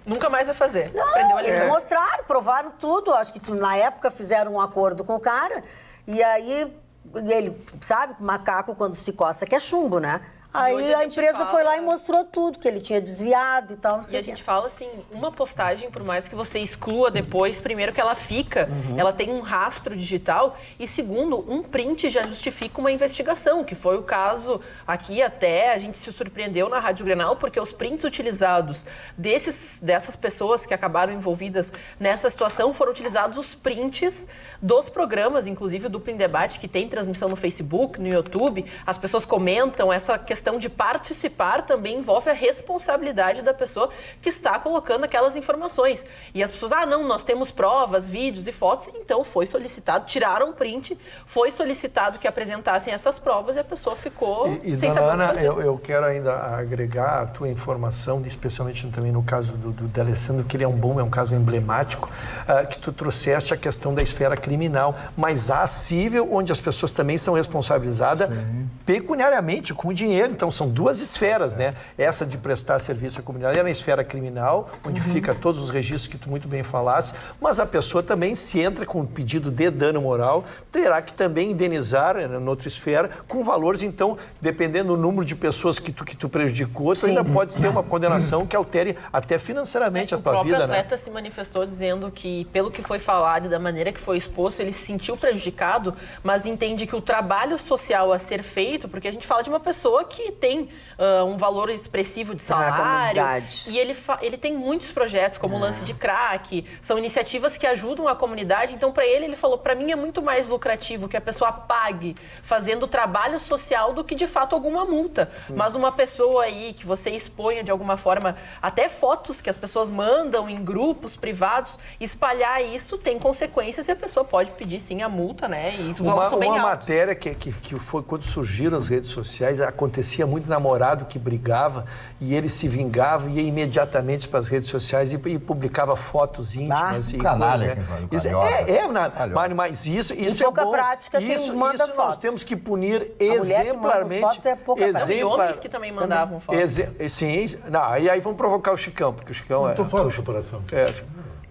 Nunca mais vai fazer. Não, eles mostraram, provaram tudo. Acho que na época fizeram um acordo com o cara e aí ele, sabe, macaco quando se coça que é chumbo, né? Aí a empresa foi lá e mostrou tudo, que ele tinha desviado e tal, não sei o quê. E a gente fala assim, uma postagem, por mais que você exclua depois, primeiro que ela fica, ela tem um rastro digital, e segundo, um print já justifica uma investigação, que foi o caso aqui até, a gente se surpreendeu na Rádio Grenal, porque os prints utilizados dessas pessoas que acabaram envolvidas nessa situação, foram utilizados os prints dos programas, inclusive o Duplo em Debate, que tem transmissão no Facebook, no YouTube, as pessoas comentam essa questão de participar também envolve a responsabilidade da pessoa que está colocando aquelas informações. E as pessoas, não, nós temos provas, vídeos e fotos, então foi solicitado, tiraram o print, foi solicitado que apresentassem essas provas e a pessoa ficou sem saber o que fazer. Eu quero ainda agregar a tua informação, especialmente também no caso do D'Alessandro, que ele é um caso emblemático, que tu trouxeste a questão da esfera criminal, mas há civil, onde as pessoas também são responsabilizadas pecuniariamente, com dinheiro. Então, são duas esferas, né? Essa de prestar serviço à comunidade é na esfera criminal, onde fica todos os registros que tu muito bem falaste, mas a pessoa também, se entra com um pedido de dano moral, terá que também indenizar, na outra esfera, com valores, então, dependendo do número de pessoas que tu prejudicou, tu ainda pode ter uma condenação que altere até financeiramente a tua vida, né? O próprio atleta se manifestou dizendo que, pelo que foi falado e da maneira que foi exposto, ele se sentiu prejudicado, mas entende que o trabalho social a ser feito, porque a gente fala de uma pessoa que tem um valor expressivo de salário e ele tem muitos projetos, como o lance de crack, são iniciativas que ajudam a comunidade, então para ele falou, para mim é muito mais lucrativo que a pessoa pague fazendo trabalho social do que de fato alguma multa, mas uma pessoa aí que você exponha de alguma forma, até fotos que as pessoas mandam em grupos privados, espalhar isso tem consequências e a pessoa pode pedir sim a multa, né? E isso uma matéria que foi quando surgiram as redes sociais, acontecia muito namorado que brigava e ele se vingava e ia imediatamente para as redes sociais e publicava fotos íntimas. Canalha. Mas isso é bom. Prática, isso nós temos que punir exemplarmente. E homens que também mandavam fotos. Sim, e aí vamos provocar o Chicão, porque o Chicão Não estou fora da separação.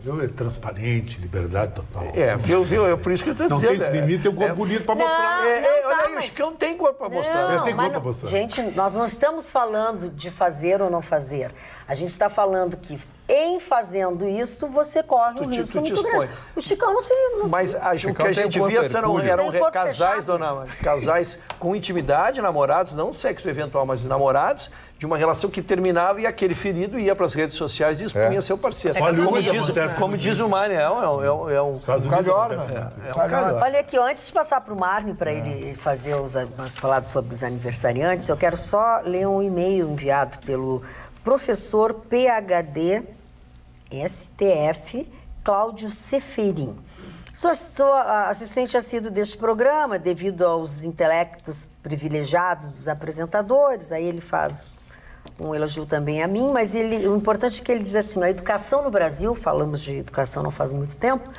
É transparente, liberdade total. Viu? É por isso que eu estou Não dizendo. tem esse limite, tem um corpo bonito para mostrar. Olha aí, o Chicão tem corpo para mostrar. Tem corpo para mostrar. Gente, nós não estamos falando de fazer ou não fazer. A gente está falando que, em fazendo isso, você corre um risco muito grande. O Chicão não se... Mas o que a gente via eram casais, dona Mari, casais com intimidade, namorados, não sexo eventual, mas namorados, de uma relação que terminava e aquele ferido ia para as redes sociais e expunha seu parceiro. Como diz o Mari, é um calhor, Olha aqui, antes de passar para o Marne, para ele falar sobre os aniversariantes, eu quero só ler um e-mail enviado pelo professor PhD STF Cláudio Seferin. Sou assistente assíduo deste programa devido aos intelectos privilegiados dos apresentadores. Aí ele faz um elogio também a mim, mas o importante é que ele diz assim, a educação no Brasil, falamos de educação não faz muito tempo,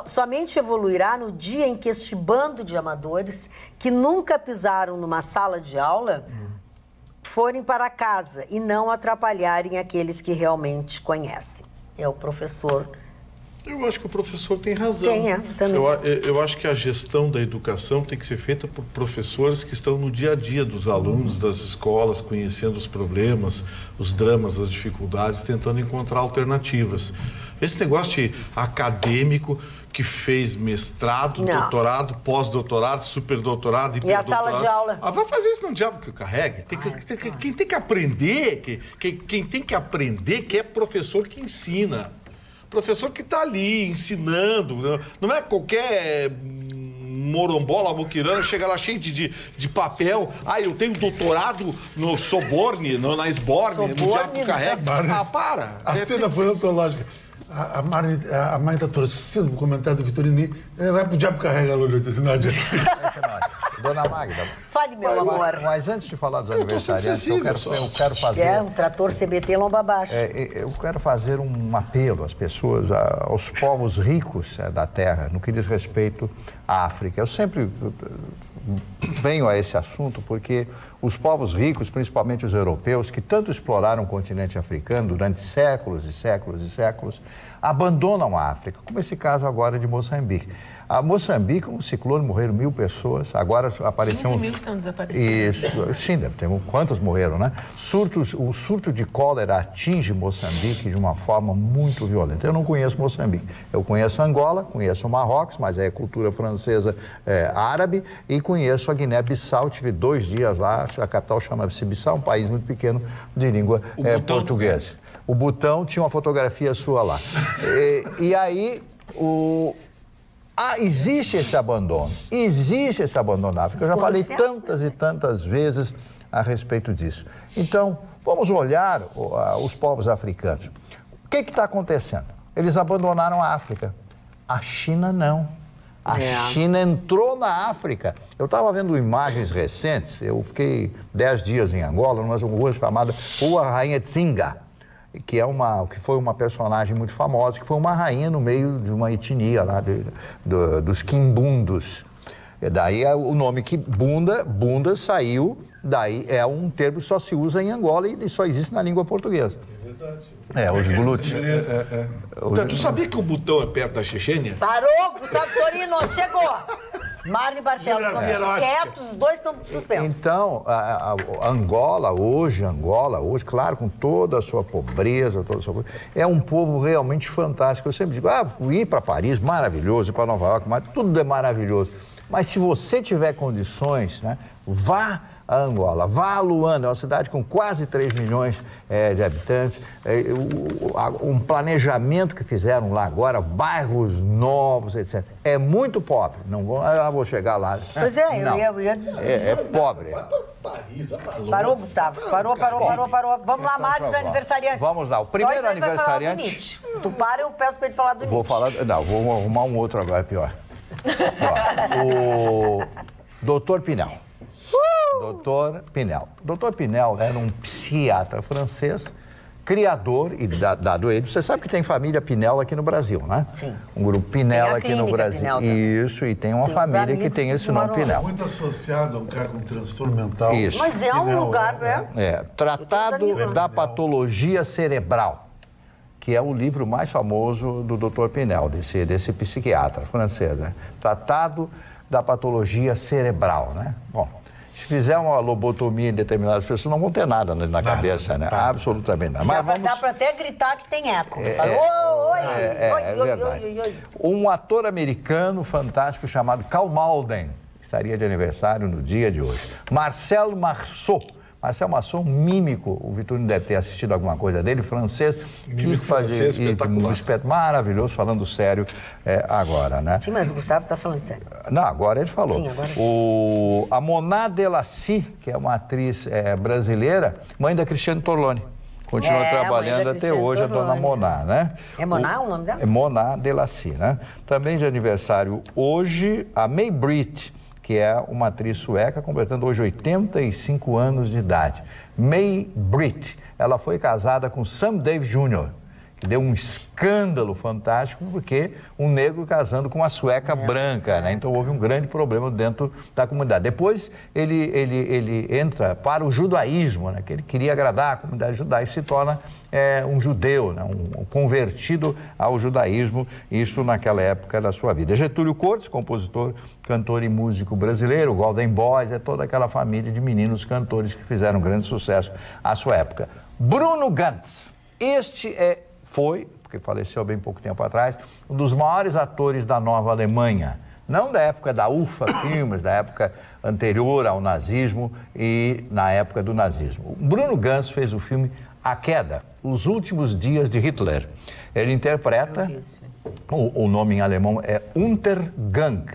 somente evoluirá no dia em que este bando de amadores que nunca pisaram numa sala de aula forem para casa e não atrapalharem aqueles que realmente conhecem. É o professor. Eu acho que o professor tem razão. Também. Eu acho que a gestão da educação tem que ser feita por professores que estão no dia a dia dos alunos, das escolas, conhecendo os problemas, os dramas, as dificuldades, tentando encontrar alternativas. Esse negócio de acadêmico que fez mestrado, doutorado, pós-doutorado, superdoutorado e a sala de aula? Vai fazer isso no diabo que eu carregue. Quem tem que aprender, quem tem que aprender, que é professor que ensina. Professor que está ali ensinando, não é qualquer morombola, moquirana, chega lá cheio de papel. Eu tenho doutorado no Soborne, na Esborne, no diabo que carrega. Para! A cena foi antológica. A mãe da torcida, no comentário do Vitorino, vai pro diabo carrega a Lula, disse Nádia. Dona Magda. Fale, meu amor. Mas antes de falar dos aniversariantes, eu quero fazer... É um trator CBT lomba abaixo. Eu quero fazer um apelo às pessoas, aos povos ricos da Terra, no que diz respeito à África. Eu sempre venho a esse assunto porque os povos ricos, principalmente os europeus, que tanto exploraram o continente africano durante séculos e séculos e séculos, abandonam a África, como esse caso agora de Moçambique. A Moçambique, um ciclone, morreram 1.000 pessoas, agora apareceu... 15 mil que estão desaparecendo. Isso, sim, deve ter... Quantos morreram, né? O surto de cólera atinge Moçambique de uma forma muito violenta. Eu não conheço Moçambique. Eu conheço Angola, conheço o Marrocos, mas é cultura francesa árabe, e conheço a Guiné-Bissau, tive 2 dias lá, a capital chama-se Bissau, um país muito pequeno de língua portuguesa. O Butão tinha uma fotografia sua lá. E aí, existe esse abandono na África. Eu já falei tantas e tantas vezes a respeito disso. Então, vamos olhar os povos africanos. O que está acontecendo? Eles abandonaram a África. A China não. A China entrou na África. Eu estava vendo imagens recentes, eu fiquei 10 dias em Angola, numa rua chamada Rua Rainha Tsinga, que foi uma personagem muito famosa, que foi uma rainha no meio de uma etnia lá dos quimbundos. E daí o nome que bunda saiu, daí é um termo que só se usa em Angola e só existe na língua portuguesa. É verdade. Os glúteos. Tu sabia que o Butão é perto da Chechênia? Parou, Gustavo Torino, chegou! Marne e Barcelos estão quietos, os dois estão suspensos. Então, Angola hoje, claro, com toda a sua pobreza, é um povo realmente fantástico. Eu sempre digo, ir para Paris, maravilhoso, ir para Nova York, mas tudo é maravilhoso. Mas se você tiver condições, né, vá a Angola, vá a Luanda, é uma cidade com quase 3 milhões de habitantes, um planejamento que fizeram lá agora, bairros novos, etc. É muito pobre, não vou chegar lá. Pois é, não. eu ia dizer. É pobre. Parou, Gustavo, parou. Vamos lá, Mário, os aniversariantes. Vamos lá, o primeiro aniversariante... Tu para, eu peço para ele falar do Nietzsche. Vou arrumar um outro agora, pior. O Dr. Pinel. Dr. Pinel era um psiquiatra francês, criador e dado ele. Você sabe que tem família Pinel aqui no Brasil, né? Sim. Um grupo Pinel aqui no Brasil. Isso, e tem uma família que tem esse nome Pinel. Muito associado a um cara com transtorno mental. Isso. Mas é um lugar, né? Tratado da patologia cerebral. que é o livro mais famoso do Dr. Pinel, desse psiquiatra francês, né? Tratado da patologia cerebral, né? Bom, se fizer uma lobotomia em determinadas pessoas, não vão ter nada na cabeça, né? Absolutamente nada. Mas Dá para até gritar que tem eco. É verdade. Um ator americano fantástico chamado Karl Malden estaria de aniversário no dia de hoje. Marcel Marceau. Marcel Marceau, mímico, o Vitorino deve ter assistido alguma coisa dele, francês, que fazia espetacular. Maravilhoso, falando sério agora, né? Sim, mas o Gustavo está falando sério. Não, agora ele falou. Sim, agora sim. A Moná Delassi, que é uma atriz brasileira, mãe da Cristiane Torlone. Continua trabalhando até hoje, Torlone. A dona Moná, né? É Moná o nome dela? É Moná Delassi, né? Também de aniversário hoje, a May Britt, que é uma atriz sueca, completando hoje 85 anos de idade. May Britt, ela foi casada com Sam Davis Jr., que deu um escândalo fantástico, porque um negro casando com uma sueca branca, né? Então houve um grande problema dentro da comunidade. Depois ele entra para o judaísmo, né? Que ele queria agradar a comunidade judaica e se torna um judeu, né? Um convertido ao judaísmo, isso naquela época da sua vida. Getúlio Cortes, compositor, cantor e músico brasileiro, Golden Boys, toda aquela família de meninos cantores que fizeram grande sucesso à sua época. Bruno Ganz, foi, porque faleceu há bem pouco tempo atrás, um dos maiores atores da Nova Alemanha. Não da época da UFA Filmes, da época anterior ao nazismo e na época do nazismo. Bruno Ganz fez o filme A Queda, Os Últimos Dias de Hitler. Ele interpreta, o nome em alemão é Untergang,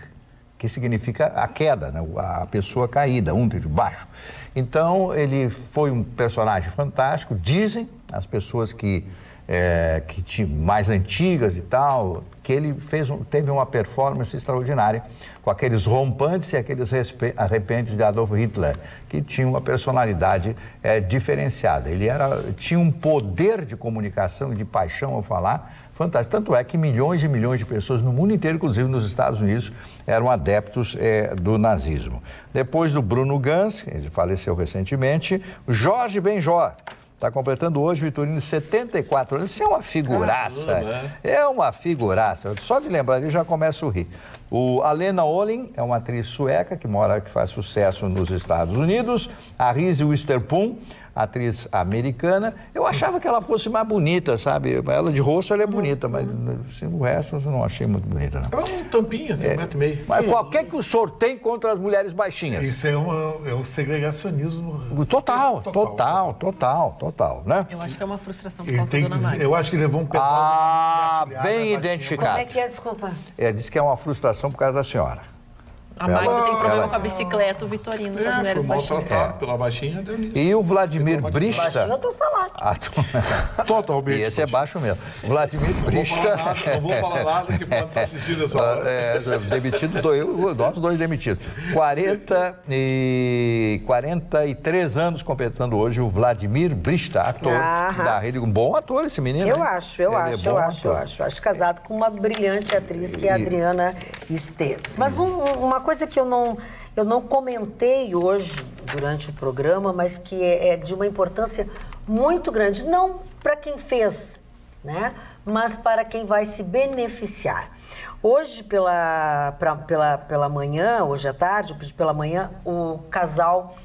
que significa a queda, né? A pessoa caída, Unter, de baixo. Então, ele foi um personagem fantástico. Dizem as pessoas que mais antigas e tal, que ele teve uma performance extraordinária com aqueles rompantes e aqueles arrepentes de Adolf Hitler, que tinha uma personalidade diferenciada. Ele tinha um poder de comunicação e de paixão ao falar fantástico. Tanto é que milhões e milhões de pessoas no mundo inteiro, inclusive nos Estados Unidos, eram adeptos do nazismo. Depois do Bruno Ganz, ele faleceu recentemente, Jorge Benjor. Está completando hoje, Vitorino, 74 anos. Isso é uma figuraça. É uma figuraça. Só de lembrar, ele já começa a rir. A Lena Olin é uma atriz sueca que faz sucesso nos Estados Unidos. A Reese Witherspoon, atriz americana. Eu achava que ela fosse mais bonita, sabe? Ela de rosto, ela é bonita, mas assim, o resto eu não achei muito bonita, não. Ela é um tampinha, tem 1,5 m. Mas qualquer que o senhor tem contra as mulheres baixinhas? Isso é um segregacionismo. Total, né? Eu acho que é uma frustração por causa da Dona Magda. Eu acho que levou um pedaço. Bem identificado. Como é que é? Desculpa. Diz que é uma frustração por causa da senhora. A Magda tem problema com a bicicleta, o Vitorino, as mulheres foi baixinhas. maltratado pela baixinha, deu nisso. E o Vladimir Brista... Baixinho eu tô salado. Totalmente. E esse é baixo mesmo. Vladimir Brista... Não vou falar nada que pode estar assistindo essa hora. Demitido, nós dois demitidos. 43 anos completando hoje o Vladimir Brista, ator da Rede. Um bom ator esse menino. Eu acho. Acho casado com uma brilhante atriz que é a Adriana Esteves. Mas uma coisa que eu não comentei hoje durante o programa, mas que é de uma importância muito grande, não para quem fez, né? Mas para quem vai se beneficiar. Hoje pela manhã, hoje à tarde, pela manhã, o casal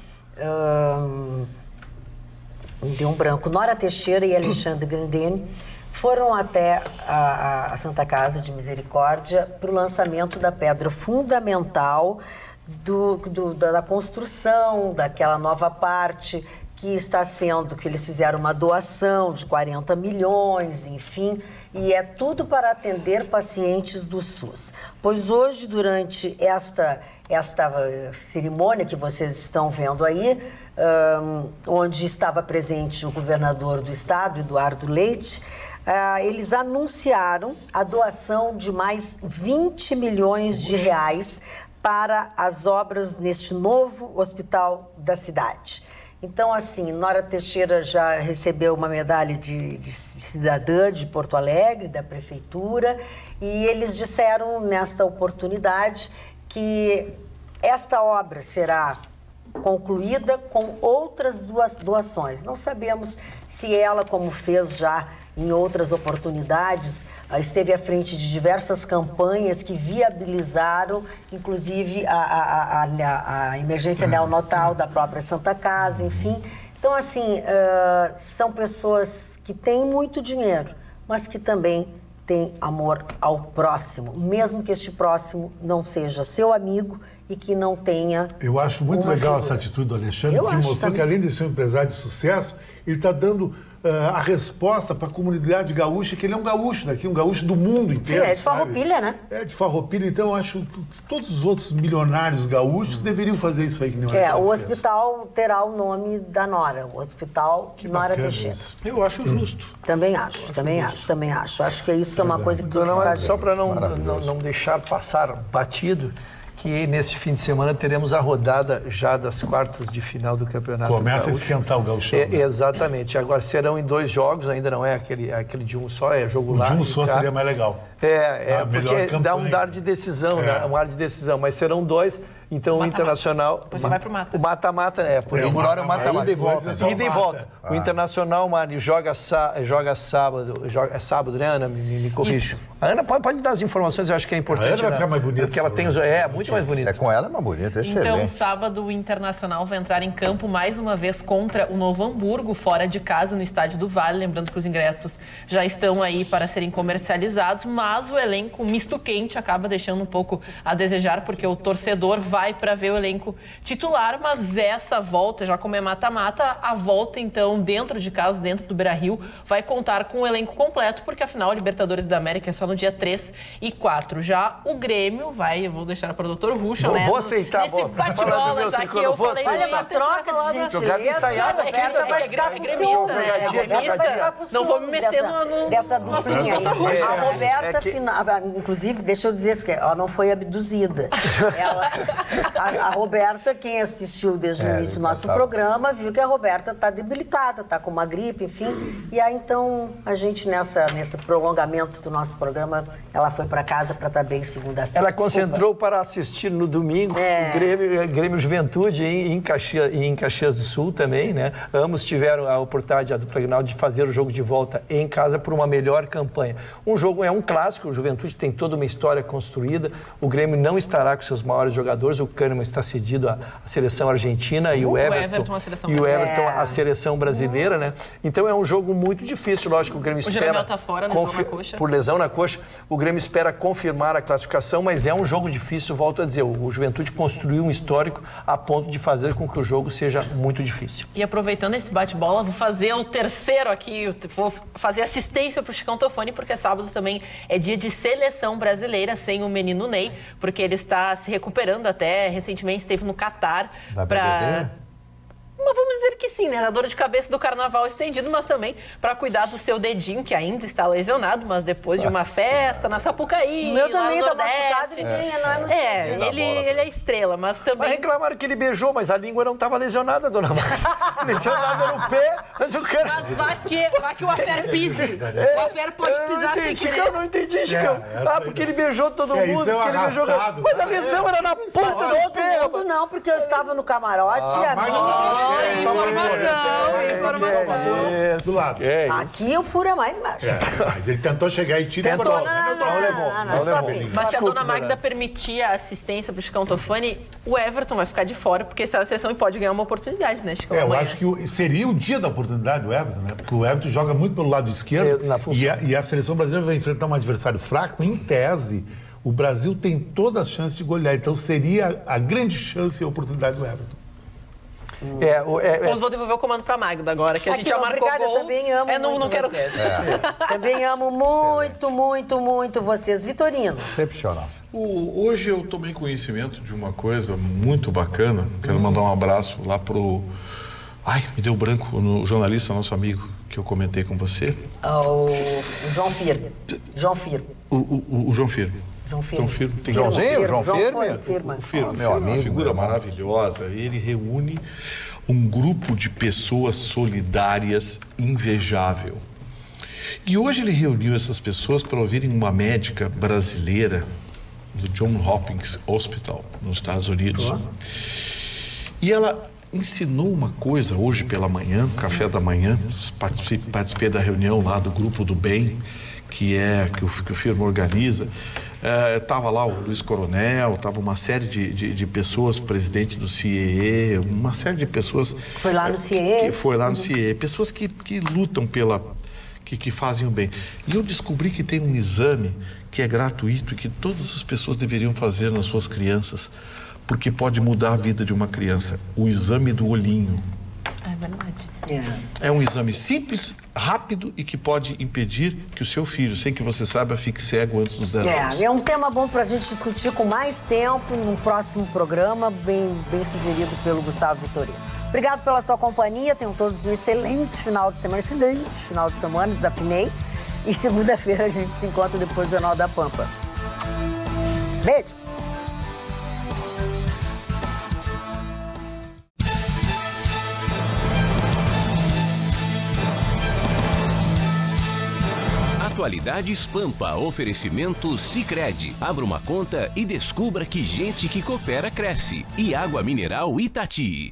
deu um branco, Nora Teixeira e Alexandre Grandene, foram até a Santa Casa de Misericórdia para o lançamento da pedra fundamental da construção daquela nova parte que eles fizeram uma doação de 40 milhões, enfim, e é tudo para atender pacientes do SUS. Pois hoje, durante esta cerimônia que vocês estão vendo aí, onde estava presente o governador do estado, Eduardo Leite, eles anunciaram a doação de mais 20 milhões de reais para as obras neste novo hospital da cidade. Então, assim, Nora Teixeira já recebeu uma medalha de cidadã de Porto Alegre, da prefeitura, e eles disseram nesta oportunidade que esta obra será concluída com outras doações. Não sabemos se ela, como fez já em outras oportunidades, esteve à frente de diversas campanhas que viabilizaram, inclusive, a emergência neonatal da própria Santa Casa, enfim. Então, assim, são pessoas que têm muito dinheiro, mas que também têm amor ao próximo, mesmo que este próximo não seja seu amigo e que não tenha. Eu acho muito legal essa atitude do Alexandre, que mostrou que, além de ser um empresário de sucesso, ele está dando a resposta para a comunidade gaúcha, que ele é um gaúcho daqui, um gaúcho do mundo inteiro. Sim, é de Farroupilha, né? É de Farroupilha, então eu acho que todos os outros milionários gaúchos deveriam fazer isso aí que nem o hospital terá o nome da Nora, o Hospital Nora Teixeira. Eu acho justo. Também acho. Acho que é isso que é uma coisa que tem que se fazer. Só para não deixar passar batido, que nesse fim de semana teremos a rodada já das quartas de final do Campeonato Começa Gaúcho. a esquentar o gauchão. Exatamente. Agora serão em 2 jogos, ainda não é aquele de um só, é jogo lá. De um só seria mais legal. Porque dá um ar de decisão, né? Um ar de decisão, mas serão 2. Então o Internacional. Você vai pro mata. O mata-mata, por agora é o mata-mata. Ida e volta. O Internacional, Mari, joga sábado. É sábado, né, Ana? Me corrija. A Ana pode dar as informações, eu acho que é importante. A Ana vai ficar mais bonita. Porque ela tem muito mais bonita. É com ela, é mais bonita, excelente. Então, sábado, o Internacional vai entrar em campo mais uma vez contra o Novo Hamburgo, fora de casa, no Estádio do Vale. Lembrando que os ingressos já estão aí para serem comercializados, mas o elenco misto quente acaba deixando um pouco a desejar, porque o torcedor vai para ver o elenco titular, mas essa volta, já como é mata-mata, a volta, então, dentro de casa, dentro do Beira-Rio, vai contar com o elenco completo, porque afinal, a Libertadores da América é só no dia 3 e 4. Já o Grêmio eu vou deixar para o Dr. Ruxa, né? Vou aceitar. Nesse bate-bola, já que eu falei... Olha, uma troca de gentileza. Jogada ensaiada aqui. A Roberta vai ficar com ciúmes. Não vou me meter dessa duplinha aí. A Roberta, inclusive, deixa eu dizer que ela não foi abduzida. A Roberta, quem assistiu desde o início do nosso programa, viu que a Roberta está debilitada, está com uma gripe, enfim. E aí, então, a gente, nesse prolongamento do nosso programa, ela foi para casa para estar bem segunda-feira. Ela concentrou para assistir no domingo o Grêmio Juventude em Caxias do Sul também, né? Ambos tiveram a oportunidade, a dupla Grenal, de fazer o jogo de volta em casa por uma melhor campanha. Um jogo é um clássico, o Juventude tem toda uma história construída, o Grêmio não estará com seus maiores jogadores, o Kahneman está cedido à seleção argentina e o Everton à seleção brasileira, né? Então é um jogo muito difícil, lógico, o Grêmio espera... O Jeromel está fora, lesão na coxa. Por lesão na coxa, o Grêmio espera confirmar a classificação, mas é um jogo difícil, volto a dizer, o Juventude construiu um histórico a ponto de fazer com que o jogo seja muito difícil. E aproveitando esse bate-bola, vou fazer o terceiro aqui, vou fazer assistência para o Chicão Tofani, porque sábado também é dia de seleção brasileira sem o menino Ney, porque ele está se recuperando até, recentemente esteve no Catar para... Mas vamos dizer que sim, né? Da dor de cabeça do carnaval estendido, mas também para cuidar do seu dedinho, que ainda está lesionado, mas depois de uma festa na Sapucaí, o meu também está machucado e ninguém não é notícia. Ele é estrela, mas também... Mas reclamaram que ele beijou, mas a língua não estava lesionada, dona Marta. Lesionada no pé, mas o cara... Mas vai que o Afer pise. O Afer pode pisar sem querer. Eu não entendi, Chicão. porque ele beijou todo mundo, porque ele beijou... Mas a lesão era na ponta do pé. Todo não, porque eu estava no camarote e a minha... Informação. Do lado. Aqui o furo é mais baixo. Mas ele tentou chegar e tirou. Não levou. Mas se a dona Magda permitir a assistência para o Chicão Tofani, o Everton vai ficar de fora, porque está na seleção e pode ganhar uma oportunidade, né, Chicão? Eu acho que seria o dia da oportunidade do Everton, né? Porque o Everton joga muito pelo lado esquerdo e a seleção brasileira vai enfrentar um adversário fraco. Em tese, o Brasil tem todas as chances de golear. Então seria a grande chance e a oportunidade do Everton. Então vou devolver o comando para a Magda agora, que a gente já marcou gol. Eu também amo muito vocês. Também amo muito vocês. Vitorino. Excepcional. Hoje eu tomei conhecimento de uma coisa muito bacana. Quero mandar um abraço lá pro... Ai, me deu branco no jornalista, nosso amigo, que eu comentei com você. O João Firmo. O João Firmo. João Firmo, meu amigo, uma figura maravilhosa. Ele reúne um grupo de pessoas solidárias invejável. E hoje ele reuniu essas pessoas para ouvirem uma médica brasileira do Johns Hopkins Hospital, nos Estados Unidos. E ela ensinou uma coisa hoje pela manhã, no café da manhã, participei da reunião lá do Grupo do Bem, que o firma organiza. Estava lá o Luiz Coronel, estava uma série de pessoas, presidente do CIEE, uma série de pessoas... Foi lá no CIEE? Foi lá no CIEE, pessoas que lutam que fazem o bem. E eu descobri que tem um exame que é gratuito e que todas as pessoas deveriam fazer nas suas crianças, porque pode mudar a vida de uma criança. O exame do olhinho. É verdade. É um exame simples, rápido e que pode impedir que o seu filho, sem que você saiba, fique cego antes dos 10 anos. É um tema bom para a gente discutir com mais tempo no próximo programa, bem sugerido pelo Gustavo Vitorino. Obrigado pela sua companhia, tenham todos um excelente final de semana, desafinei. E segunda-feira a gente se encontra depois do Jornal da Pampa. Beijo! Atualidades Pampa, oferecimento Sicredi. Abra uma conta e descubra que gente que coopera cresce. E água mineral Itati.